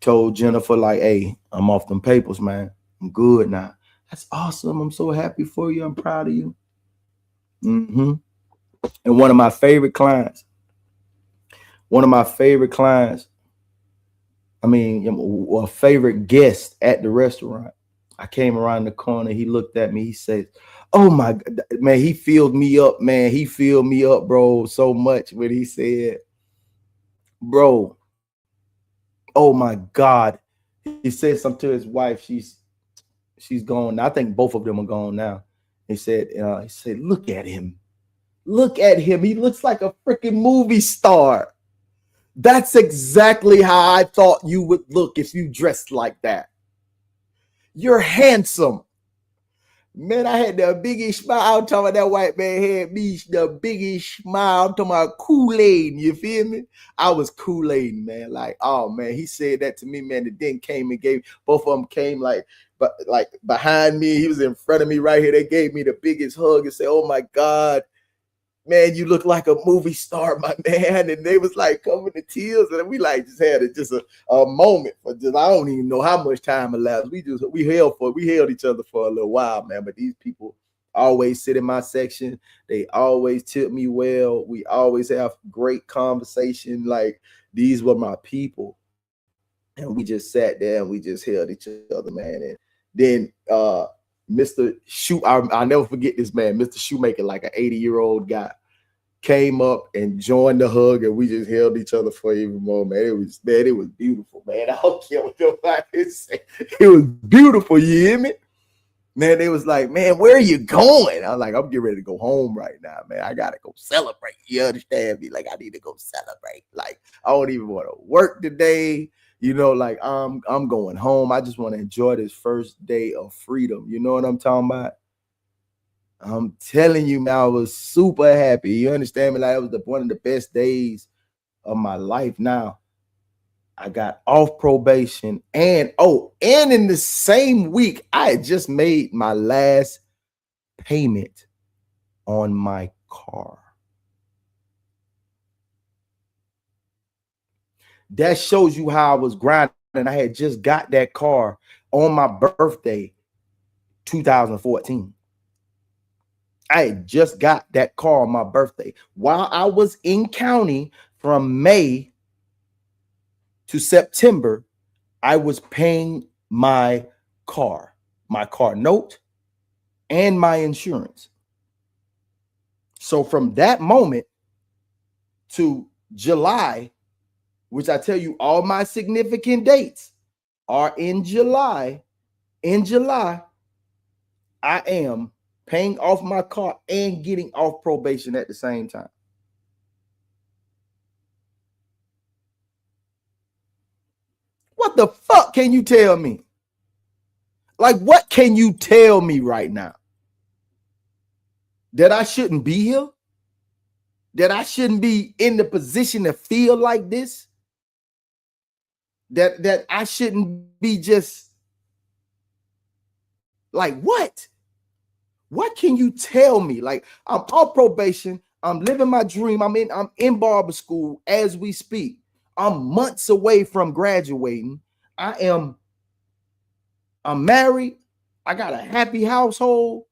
told Jennifer, like, hey, I'm off them papers, man. I'm good now. That's awesome. I'm so happy for you. I'm proud of you. And one of my favorite clients, I mean, a favorite guest at the restaurant. I came around the corner. He looked at me. He said, oh, my God, man, he filled me up, man. He filled me up, bro, so much when he said, bro, oh, my God. He said something to his wife. She's gone. I think both of them are gone now. He said, look at him. Look at him. He looks like a freaking movie star. That's exactly how I thought you would look if you dressed like that. You're handsome. Man, I had the biggest smile. I'm talking about that white man had me the biggest smile. I'm talking about Kool-Aid. You feel me? I was Kool-Aid, man. Like, oh, man, he said that to me, man. The then came and gave, both of them came like behind me. He was in front of me right here. They gave me the biggest hug and said, oh, my God. Man, you look like a movie star, my man. And they was like coming to tears, and we like just had a moment for just, I don't even know how much time elapsed. We held each other for a little while, man. But these people always sit in my section. They always tip me well. We always have great conversation. Like, these were my people, and we just sat there and we just held each other, man. And then Mr. I'll never forget this man, Mr. Shoemaker, like an 80-year-old guy, came up and joined the hug, and we just held each other for even more, man. It was beautiful, man. I don't care what nobody say. It was beautiful, you hear me? Man, they was like, man, where are you going? I was like, I'm getting ready to go home right now, man. I gotta go celebrate. You understand me? Like, I need to go celebrate. Like, I don't even want to work today. You know, like I'm going home. I just want to enjoy this first day of freedom. You know what I'm talking about? I'm telling you, man, I was super happy. You understand me? Like, it was one of the best days of my life. Now, I got off probation, and in the same week, I had just made my last payment on my car. That shows you how I was grinding. I had just got that car on my birthday, 2014. I had just got that car on my birthday. While I was in county from May to September, I was paying my car note, and my insurance. So from that moment to July, which I tell you, all my significant dates are in July. In July, I am paying off my car and getting off probation at the same time. What the fuck can you tell me? Like, what can you tell me right now? That I shouldn't be here? That I shouldn't be in the position to feel like this? That I shouldn't be just like, what? What can you tell me? Like, I'm on probation. I'm living my dream. I'm in barber school as we speak. I'm months away from graduating. I'm married. I got a happy household.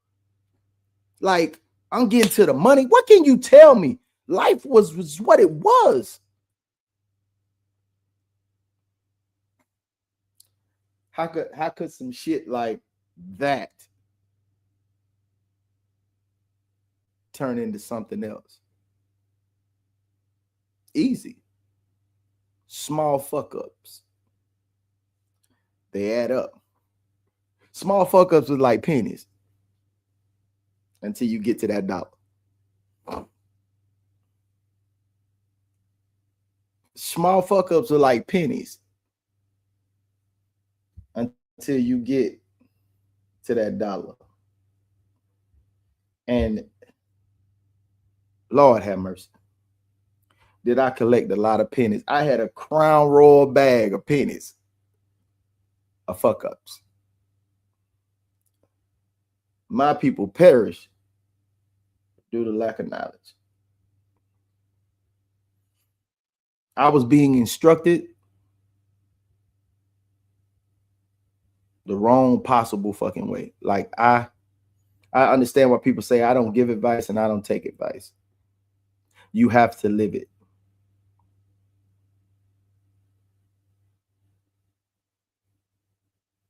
Like, I'm getting to the money. What can you tell me? Life was what it was. How could some shit like that turn into something else? Easy. Small fuck ups. They add up. Small fuck ups are like pennies until you get to that dollar. Small fuck ups are like pennies until you get to that dollar. And Lord have mercy. Did I collect a lot of pennies? I had a Crown Royal bag of pennies of fuck ups. My people perish due to lack of knowledge. I was being instructed the wrong possible fucking way. Like, I understand why people say I don't give advice and I don't take advice. You have to live it.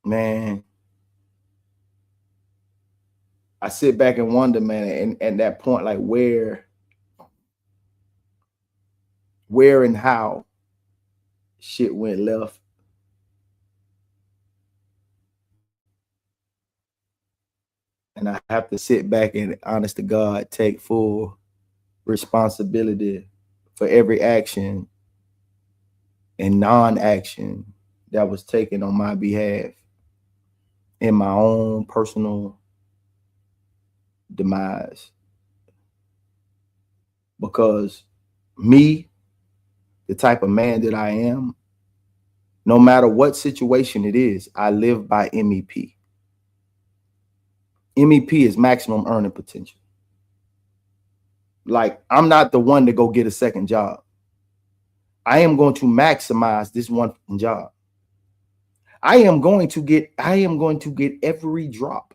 Man, I sit back and wonder, man, and that point, like where and how shit went left. And I have to sit back and, honest to God, take full responsibility for every action and non-action that was taken on my behalf in my own personal demise. Because me, the type of man that I am, no matter what situation it is, I live by MEP. MEP is maximum earning potential. Like, I'm not the one to go get a second job. I am going to maximize this one job. I am going to get every drop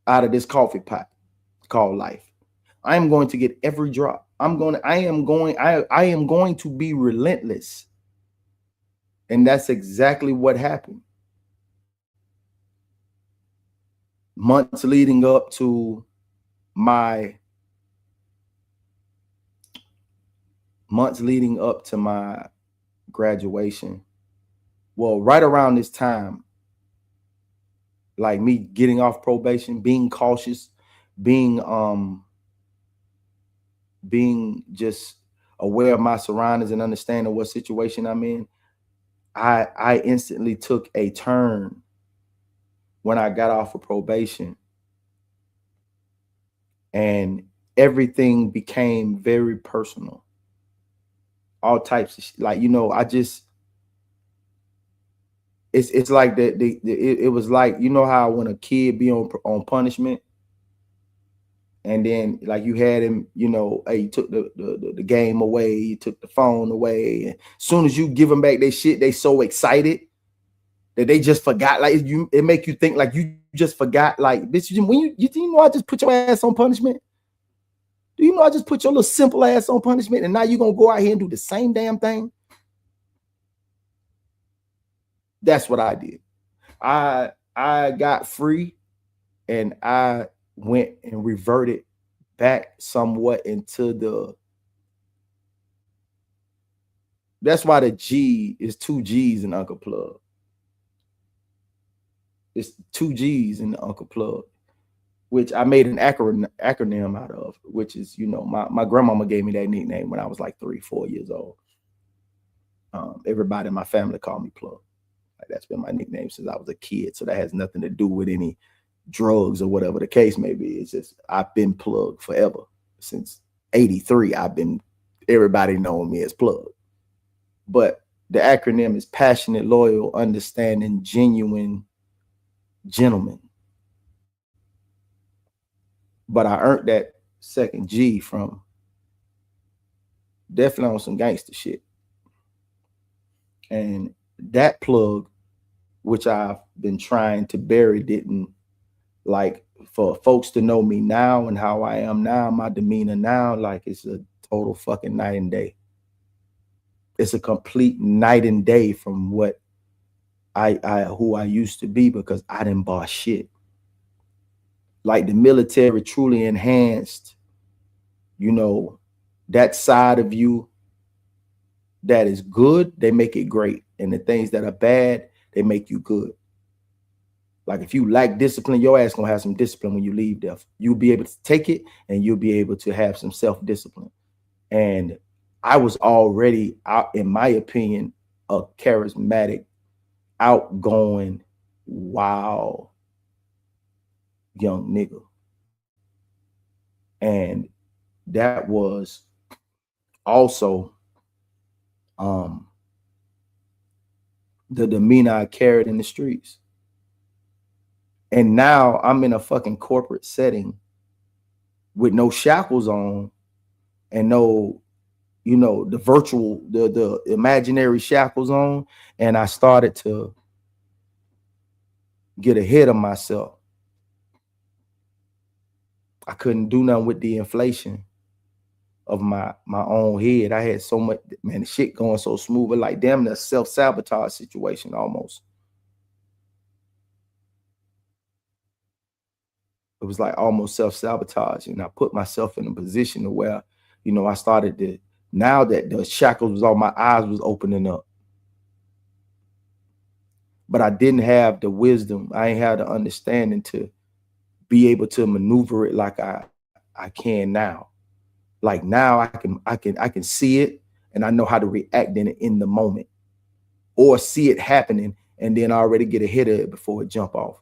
out of this coffee pot called life. I am going to get every drop. I am going to be relentless. And that's exactly what happened. months leading up to my graduation, well, right around this time, like me getting off probation, being cautious, being just aware of my surroundings and understanding what situation I'm in, I instantly took a turn when I got off of probation, and everything became very personal. All types of like, you know, I just it's like it was like, you know how when a kid be on punishment, and then like you had him, you know, hey, you took the game away, you took the phone away, and as soon as you give them back their shit, they so excited that they just forgot. Like it make you think like you just forgot. Like, bitch, when you know I just put your ass on punishment. Do you know I just put your little simple ass on punishment, and now you're gonna go out here and do the same damn thing? That's what I did. I got free, and I went and reverted back somewhat into the. That's why the G is 2 G's in Uncle Plugg. It's 2 G's in the Uncle Plugg, which I made an acronym out of, which is, you know, my grandmama gave me that nickname when I was like 3-4 years old. Everybody in my family called me Plugg. Like, that's been my nickname since I was a kid. So that has nothing to do with any drugs or whatever the case may be. It's just I've been Plugg forever. Since '83, everybody knowing me as Plugg. But the acronym is passionate, loyal, understanding, genuine gentleman. But I earned that second G from definitely on some gangster shit. And that Plugg, which I've been trying to bury, didn't, like, for folks to know me now and how I am now, my demeanor now, like, it's a total fucking night and day. It's a complete night and day from what who I used to be, because I didn't boss shit. Like, the military truly enhanced, you know, that side of you that is good, they make it great. And the things that are bad, they make you good. Like, if you lack discipline, your ass gonna have some discipline when you leave there. You'll be able to take it, and you'll be able to have some self-discipline. And I was already out, in my opinion, a charismatic, outgoing, wild young nigga. And that was also the demeanor I carried in the streets. And now I'm in a fucking corporate setting with no shackles on, and no, you know, the virtual, the imaginary shackles on. And I started to get ahead of myself. I couldn't do nothing with the inflation of my own head. I had so much, man, shit going so smooth, but like damn, a self-sabotage situation almost. It was like almost self-sabotage. And I put myself in a position to where, you know, I started to, now that the shackles was on, my eyes was opening up. But I didn't have the wisdom. I ain't had the understanding to be able to maneuver it like I can now. Like now I can see it, and I know how to react in the moment, or see it happening and then already get ahead of it before it jump off.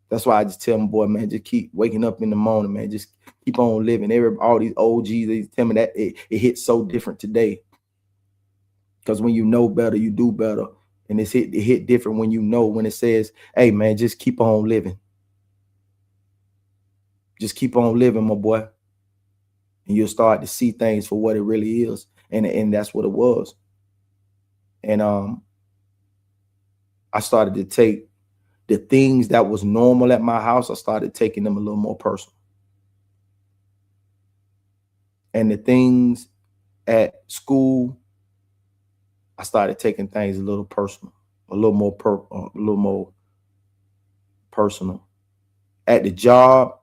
That's why I just tell my boy, man, just keep waking up in the morning, man. Just keep on living. All these OGs, they tell me that it hits so different today. Because when you know better, you do better. And it hit different when you know, when it says, hey, man, just keep on living. Just keep on living, my boy. And you'll start to see things for what it really is. And that's what it was. And I started to take the things that was normal at my house, I started taking them a little more personal. And the things at school, I started taking things a little personal, a little more personal. At the job,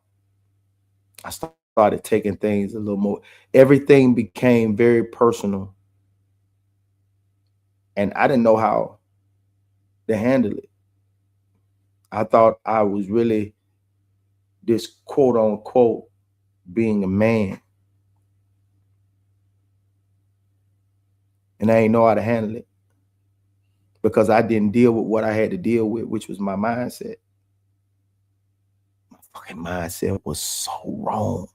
I started taking things a little more. Everything became very personal. And I didn't know how to handle it. I thought I was really this quote unquote being a man. And I didn't know how to handle it because I didn't deal with what I had to deal with, which was my mindset. My fucking mindset was so wrong.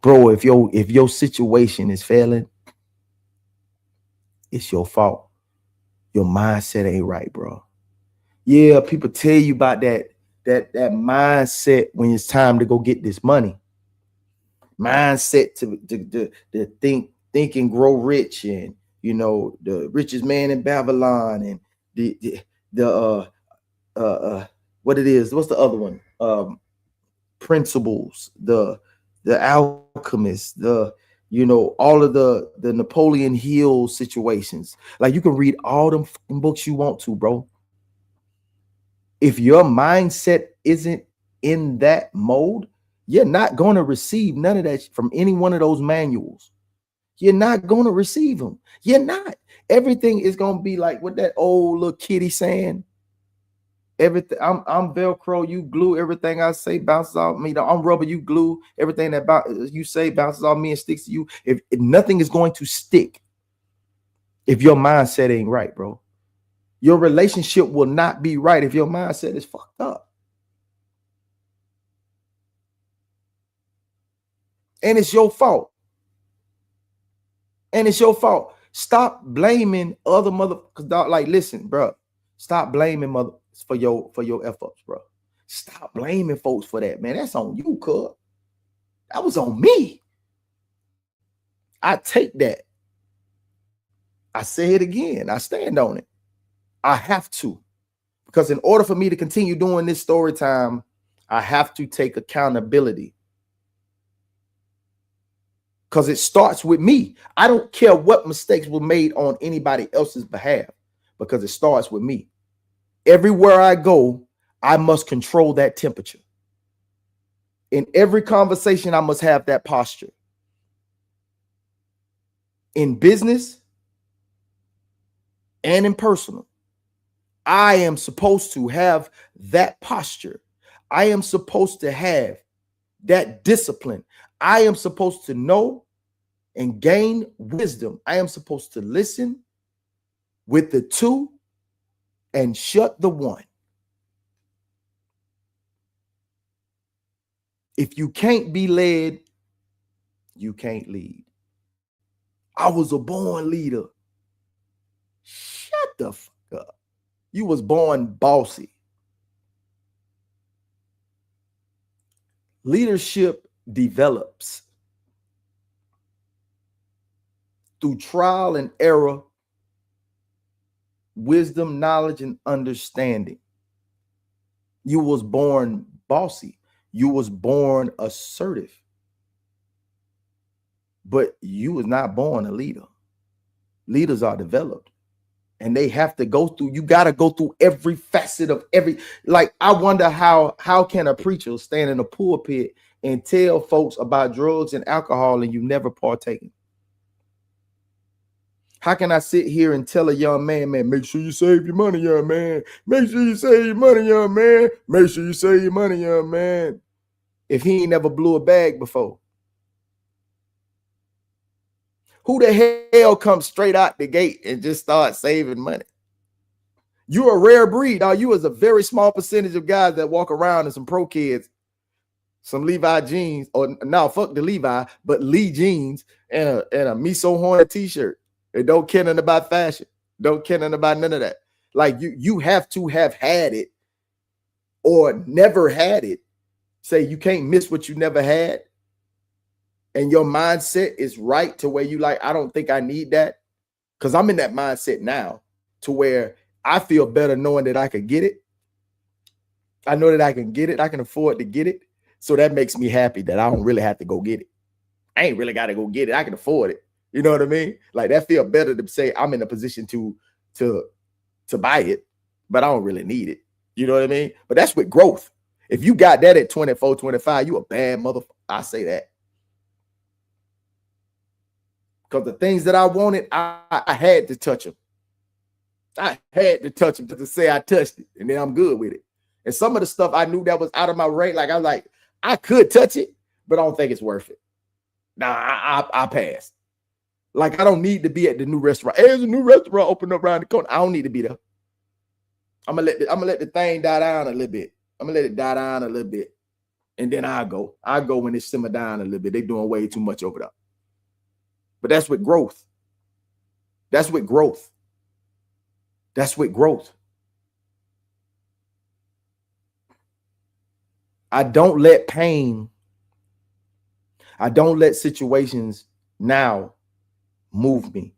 Bro, if your situation is failing, it's your fault. Your mindset ain't right, bro. Yeah, people tell you about that mindset when it's time to go get this money. Mindset to think and grow rich, and the richest man in Babylon, and the what it is, what's the other one? Principles, the Alchemist, all of the Napoleon Hill situations. Like, you can read all them books you want to, bro. If your mindset isn't in that mode, you're not going to receive none of that from any one of those manuals. You're not going to receive them. You're not. Everything is going to be like what that old little kitty saying. Everything, I'm Velcro, you glue. Everything I say bounces off me. I'm rubber, you glue. Everything that you say bounces off me and sticks to you. If nothing is going to stick if your mindset ain't right, bro. Your relationship will not be right if your mindset is fucked up. And it's your fault. And it's your fault. Stop blaming other motherfuckers. Like, listen, bro. Stop blaming mother for your F-ups, bro. Stop blaming folks for that, man. That's on you, cuz. That was on me. I take that. I say it again. I stand on it. I have to. Because in order for me to continue doing this story time, I have to take accountability. Because it starts with me. I don't care what mistakes were made on anybody else's behalf, because it starts with me. Everywhere I go, I must control that temperature. In every conversation, I must have that posture. In business and in personal, I am supposed to have that posture. I am supposed to have that discipline. I am supposed to know and gain wisdom. I am supposed to listen with the two and shut the one. If you can't be led, you can't lead. I was a born leader. Shut the fuck up. You was born bossy. Leadership develops through trial and error, wisdom, knowledge, and understanding. You was born bossy. You was born assertive. But you was not born a leader. Leaders are developed. And they have to go through, you got to go through every facet of every, like, I wonder how can a preacher stand in a pulpit and tell folks about drugs and alcohol and you never partaken? How can I sit here and tell a young man, make sure you save your money, young man. Make sure you save your money, young man. Make sure you save your money, young man. If he ain't never blew a bag before. Who the hell comes straight out the gate and just start saving money? You're a rare breed. Now, you is a very small percentage of guys that walk around in some pro kids, some Levi jeans, or now fuck the Levi, but Lee jeans and a Miso Hornet t-shirt. They don't care nothing about fashion. Don't care nothing about none of that. Like, you have to have had it or never had it. Say you can't miss what you never had. And your mindset is right to where you like, I don't think I need that. Because I'm in that mindset now to where I feel better knowing that I can get it. I know that I can get it. I can afford to get it. So that makes me happy that I don't really have to go get it. I ain't really got to go get it. I can afford it. You know what I mean? Like, that feel better to say I'm in a position to buy it, but I don't really need it. You know what I mean? But that's with growth. If you got that at 24, 25, you a bad motherfucker. I say that. Because the things that I wanted, I had to touch them. I had to touch them to say I touched it, and then I'm good with it. And some of the stuff I knew that was out of my range, like I was like, I could touch it, but I don't think it's worth it. Nah, I passed. Like, I don't need to be at the new restaurant. Hey, there's a new restaurant open up around the corner. I don't need to be there. I'm gonna let the thing die down a little bit. I'm gonna let it die down a little bit, and then I'll go when it simmer down a little bit. They're doing way too much over there. But that's with growth. That's with growth. That's with growth. I don't let pain, I don't let situations now move me.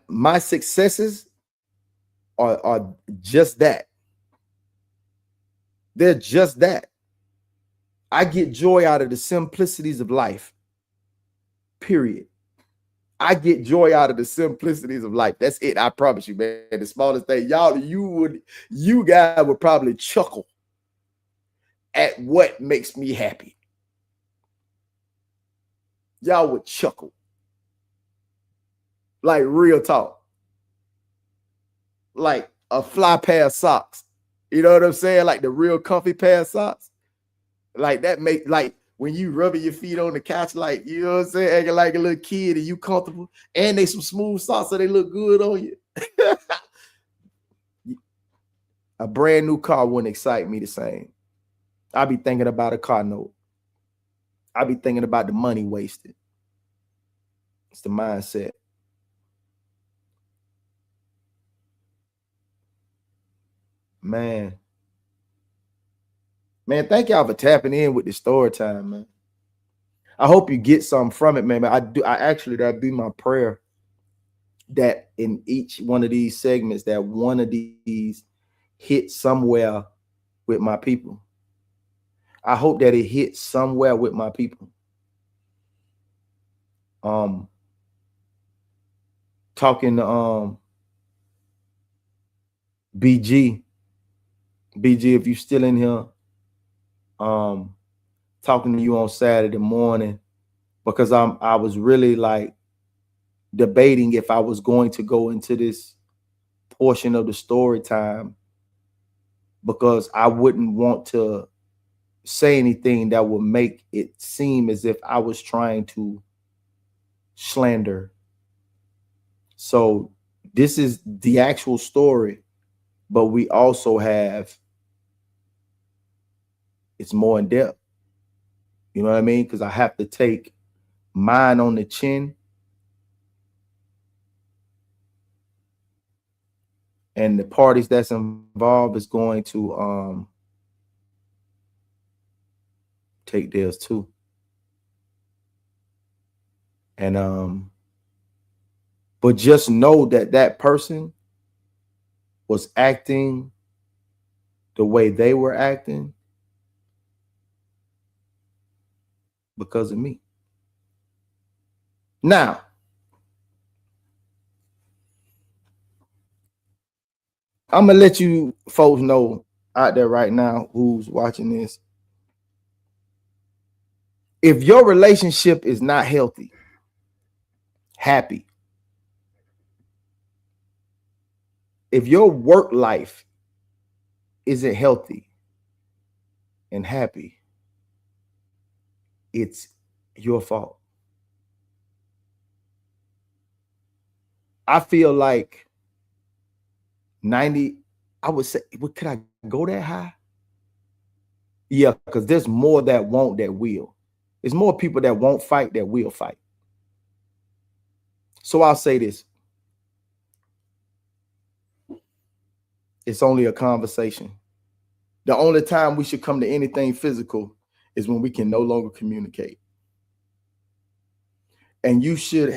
My successes are just that. They're just that. I get joy out of the simplicities of life. Period. I get joy out of the simplicities of life. That's it. I promise you, man. The smallest thing, you guys would probably chuckle at what makes me happy. Y'all would chuckle. Like, real talk. Like a fly pair of socks. You know what I'm saying? Like the real comfy pair of socks. Like that make, like when you rubbing your feet on the couch, like, you know what I'm saying? Acting like a little kid and you comfortable. And they some smooth socks so they look good on you. A brand new car wouldn't excite me the same. I'd be thinking about a car note. I'd be thinking about the money wasted. It's the mindset. Man, thank y'all for tapping in with the story time, man. I hope you get something from it, man. That'd be my prayer, that in each one of these segments, that one of these hit somewhere with my people. I hope that it hits somewhere with my people. Talking to BG, if you're still in here, talking to you on Saturday morning, because I was really like debating if I was going to go into this portion of the story time, because I wouldn't want to say anything that would make it seem as if I was trying to slander. So this is the actual story, but we also have, it's more in depth. You know what I mean? Because I have to take mine on the chin and the parties that's involved is going to take theirs too. And but just know that that person was acting the way they were acting because of me. Now, I'm gonna let you folks know out there right now who's watching this. If your relationship is not healthy, happy, if your work life isn't healthy and happy, it's your fault. I feel like 90, I would say, could I go that high? Yeah, because there's more that won't that will. There's more people that won't fight that will fight. So I'll say this. It's only a conversation. The only time we should come to anything physical is when we can no longer communicate. And you should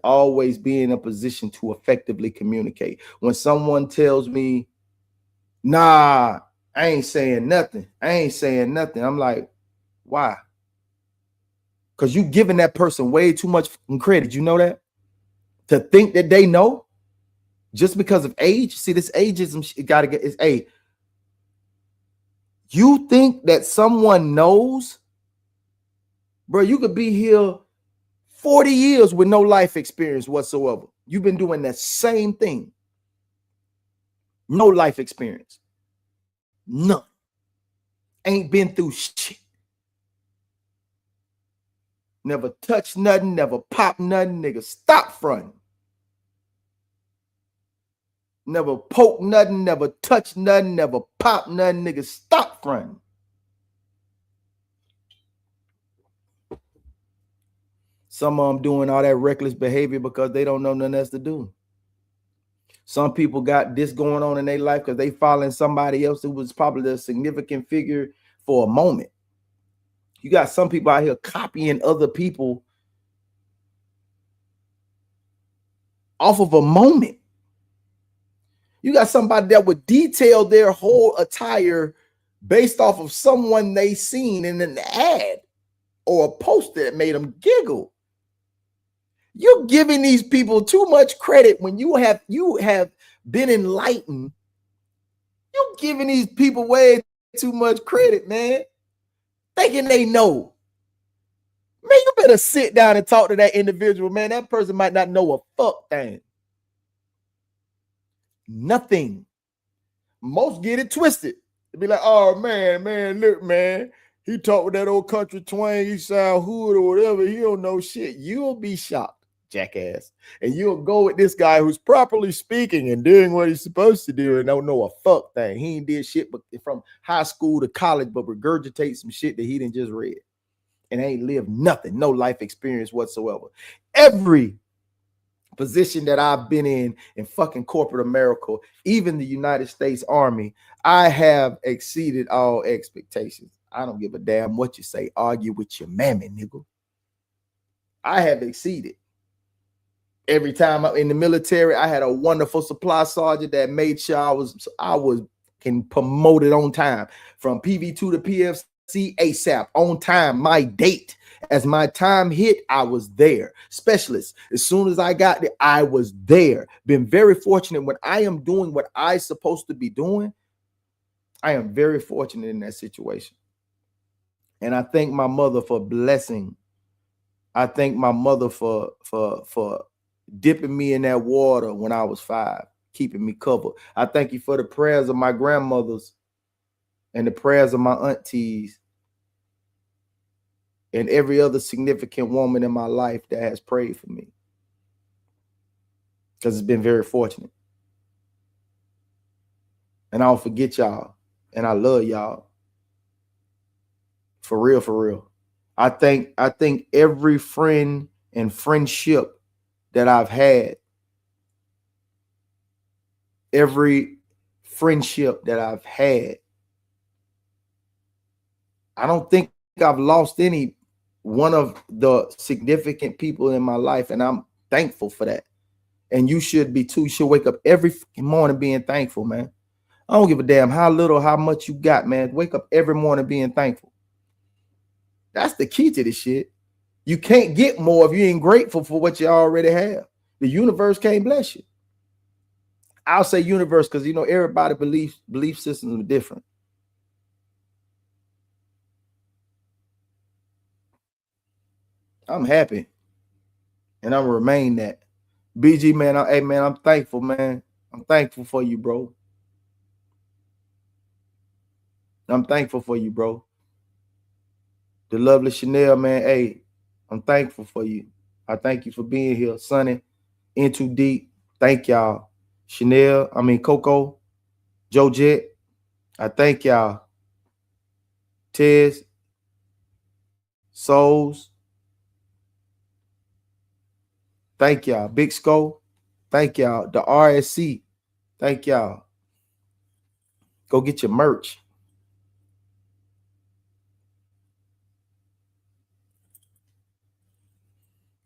always be in a position to effectively communicate. When someone tells me, nah, I ain't saying nothing. I'm like, why? Because you giving that person way too much credit. You know that? To think that they know just because of age. See, this ageism, it gotta get, it's You think that someone knows? Bro, you could be here 40 years with no life experience whatsoever. You've been doing that same thing. No life experience. None. Ain't been through shit. Never touched nothing, never popped nothing, nigga. Stop fronting. Never poke nothing, never touch nothing, never pop nothing, nigga. Stop fronting. Some of them doing all that reckless behavior because they don't know nothing else to do. Some people got this going on in their life because they following somebody else who was probably a significant figure for a moment. You got some people out here copying other people off of a moment. You got somebody that would detail their whole attire based off of someone they seen in an ad or a poster that made them giggle. You're giving these people too much credit when you have been enlightened. You're giving these people way too much credit, man. Thinking they know. Man, you better sit down and talk to that individual, man. That person might not know a fuck thing. Nothing. Most get it twisted. They be like, oh, man, look, man. He talk with that old country twang. He sound hood or whatever. He don't know shit. You'll be shocked, jackass. And you'll go with this guy who's properly speaking and doing what he's supposed to do and don't know a fuck thing. He ain't did shit but from high school to college, but regurgitate some shit that he didn't just read. And ain't lived nothing, no life experience whatsoever. Every position that I've been in fucking corporate America, even the United States Army, I have exceeded all expectations. I don't give a damn what you say. Argue with your mammy, nigga. I have exceeded. Every time I'm in the military, I had a wonderful supply sergeant that made sure I was promoted on time from PV2 to PFC ASAP on time, my date. As my time hit, I was there. Specialist, as soon as I got there, I was there. Been very fortunate when I am doing what I'm supposed to be doing. I am very fortunate in that situation. And I thank my mother for blessing. I thank my mother for dipping me in that water when I was 5, keeping me covered. I thank you for the prayers of my grandmothers and the prayers of my aunties and every other significant woman in my life that has prayed for me. Because it's been very fortunate. And I don't forget y'all. And I love y'all. For real, for real. I think every friend and friendship that I've had, every friendship that I've had, I don't think I've lost any one of the significant people in my life, and I'm thankful for that. And you should be too. You should wake up every morning being thankful, man. I don't give a damn how little, how much you got, man. Wake up every morning being thankful. That's the key to this shit. You can't get more if you ain't grateful for what you already have. The universe can't bless you. I'll say universe because, you know, everybody belief systems are different. I'm happy. And I'm remain that. BG, man, hey, man, I'm thankful, man. I'm thankful for you, bro. I'm thankful for you, bro. The lovely Chanel, man, hey, I'm thankful for you. I thank you for being here. Sonny, In Too Deep, thank y'all. Coco, Joe Jet, I thank y'all. Tez, Souls, thank y'all. Big Skull, thank y'all. The RSC, thank y'all. Go get your merch.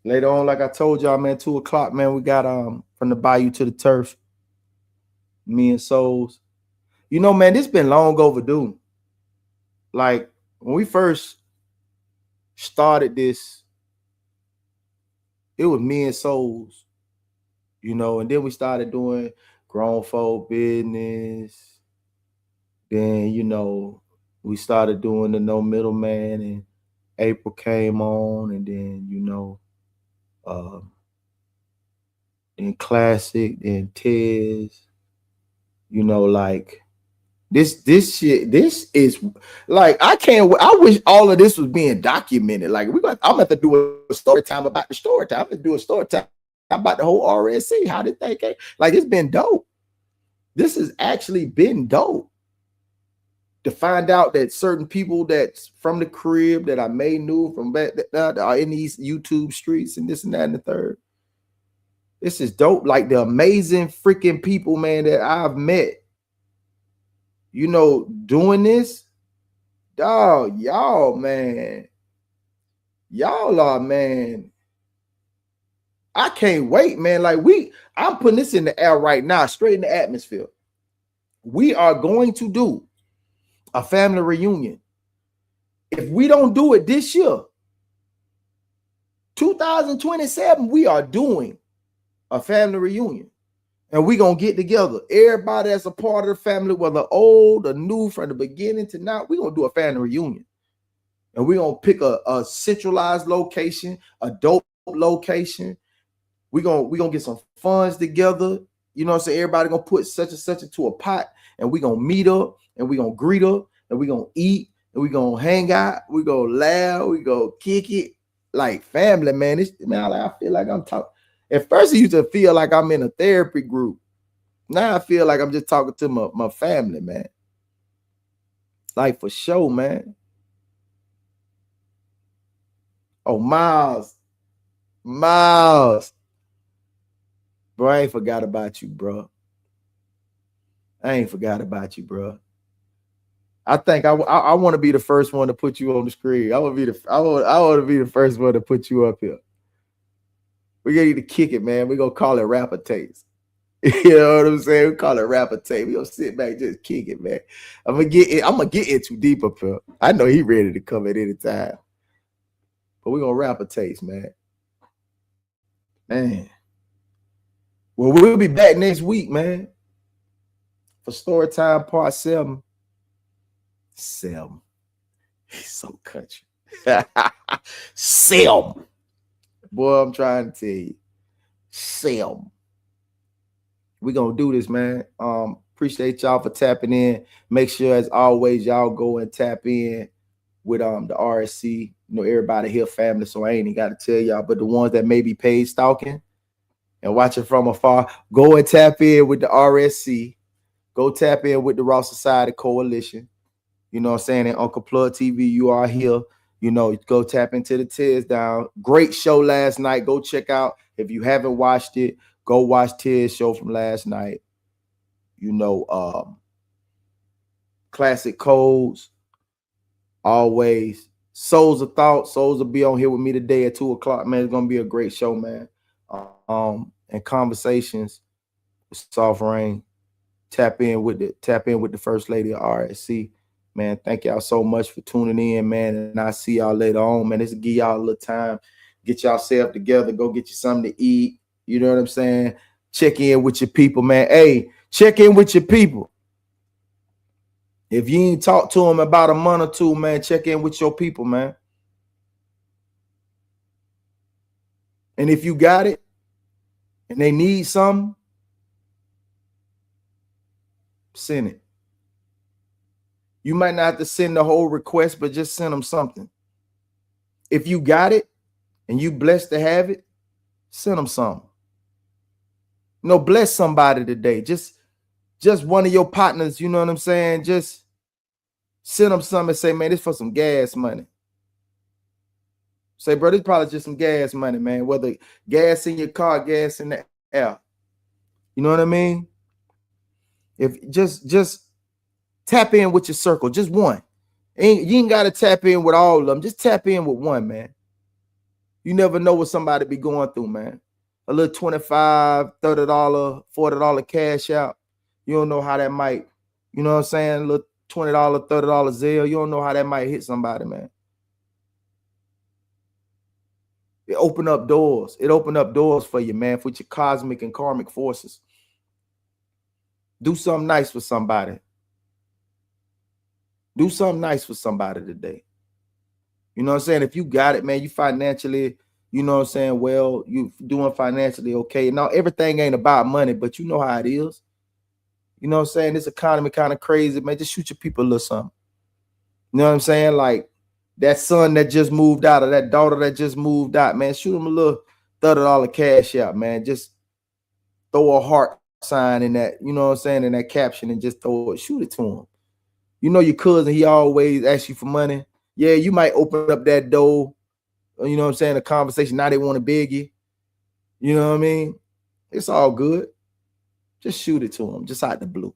Later on, like I told y'all, man, 2 o'clock, man, we got from the bayou to the turf. Me and Souls. You know, man, this been long overdue. Like, when we first started this, it was me and Souls, you know, and then we started doing grown folk business. Then, you know, we started doing the No Middleman, and April came on, and then then Classic, then Tez, like this shit. This is like I can't. I wish all of this was being documented. Like I'm gonna have to do a story time about the story time. I'm gonna do a story time about the whole RSC. How did they get? Like it's been dope. This has actually been dope. To find out that certain people that's from the crib that I may knew from back are in these YouTube streets and this and that and the third. This is dope. Like the amazing freaking people, man, that I've met, doing this. Dog, y'all, man. Y'all are, man. I can't wait, man. Like I'm putting this in the air right now, straight in the atmosphere. We are going to do a family reunion. If we don't do it this year, 2027, we are doing a family reunion. And we're going to get together. Everybody that's a part of the family, whether old or new, from the beginning to now, we're going to do a family reunion. And we're going to pick a centralized location, a dope location. We're gonna get some funds together. So everybody going to put such and such into a pot, and we're going to meet up, and we're going to greet up, and we're going to eat, and we're going to hang out. We're going to laugh. We're going to kick it like family, man. I feel like I'm talking. At first, I used to feel like I'm in a therapy group. Now I feel like I'm just talking to my family, man. Like for sure, man. Oh, Miles. Bro, I ain't forgot about you, bro. I think I want to be the first one to put you on the screen. I want to be the first one to put you up here. We gonna need to kick it, man. We're gonna call it rapper tapes. You know what I'm saying? We call it rapper tape. We gonna sit back, just kick it, man. I'm gonna get in too deep up here. I know he ready to come at any time. But we're gonna rapper tapes, man. Man. Well, we'll be back next week, man. For story time part 7. 7. He's so country. 7. Boy, I'm trying to tell you. 7. We're going to do this, man. Appreciate y'all for tapping in. Make sure, as always, y'all go and tap in with the RSC. Everybody here family, so I ain't even got to tell y'all. But the ones that may be paid stalking and watching from afar, go and tap in with the RSC. Go tap in with the Raw Society Coalition. You know what I'm saying? And Uncle Plugg TV, you are here. Go tap into the Tears Down. Great show last night. Go check out. If you haven't watched it, go watch Tears show from last night. Classic codes. Always. Souls of Thought. Souls will be on here with me today at 2:00, man. It's going to be a great show, man. And Conversations with Soft Rain. Tap in with the First Lady of RSC. Man, thank y'all so much for tuning in, man. And I'll see y'all later on, man. This will give y'all a little time. Get yourself together. Go get you something to eat. You know what I'm saying? Check in with your people, man. Hey, check in with your people. If you ain't talked to them about a month or two, man, check in with your people, man. And if you got it and they need something, send it. You might not have to send the whole request, but just send them something. If you got it and you blessed to have it, send them something. Bless somebody today. Just one of your partners, you know what I'm saying? Just send them something and say, man, this for some gas money. Say, bro, this probably just some gas money, man. Whether gas in your car, gas in the air. You know what I mean? If just tap in with your circle, just one. You ain't got to tap in with all of them. Just tap in with one, man. You never know what somebody be going through, man. A little $25, $30, $40 cash out. You don't know how that might, you know what I'm saying? A little $20, $30 Zelle. You don't know how that might hit somebody, man. It open up doors. It open up doors for you, man, with your cosmic and karmic forces. Do something nice for somebody. Do something nice for somebody today. You know what I'm saying? If you got it, man, you financially, you know what I'm saying, well, you doing financially okay. Now, everything ain't about money, but you know how it is. You know what I'm saying? This economy kind of crazy, man. Just shoot your people a little something. You know what I'm saying? Like that son that just moved out or that daughter that just moved out, man, shoot them a little $30 cash out, man. Just throw a heart sign in that, you know what I'm saying, in that caption and just shoot it to him. You know your cousin, he always asks you for money. Yeah, you might open up that door, you know what I'm saying, a conversation. Now they want to beg you. You know what I mean? It's all good. Just shoot it to him, just out the blue.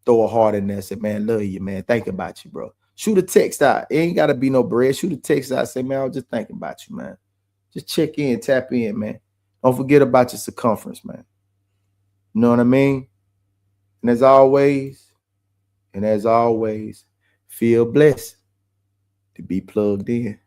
Throw a heart in there, say, man, love you, man. Thinking about you, bro. Shoot a text out. It ain't got to be no bread. Shoot a text out. Say, man, I was just thinking about you, man. Just check in, tap in, man. Don't forget about your circumference, man. You know what I mean? And as always, feel blessed to be plugged in.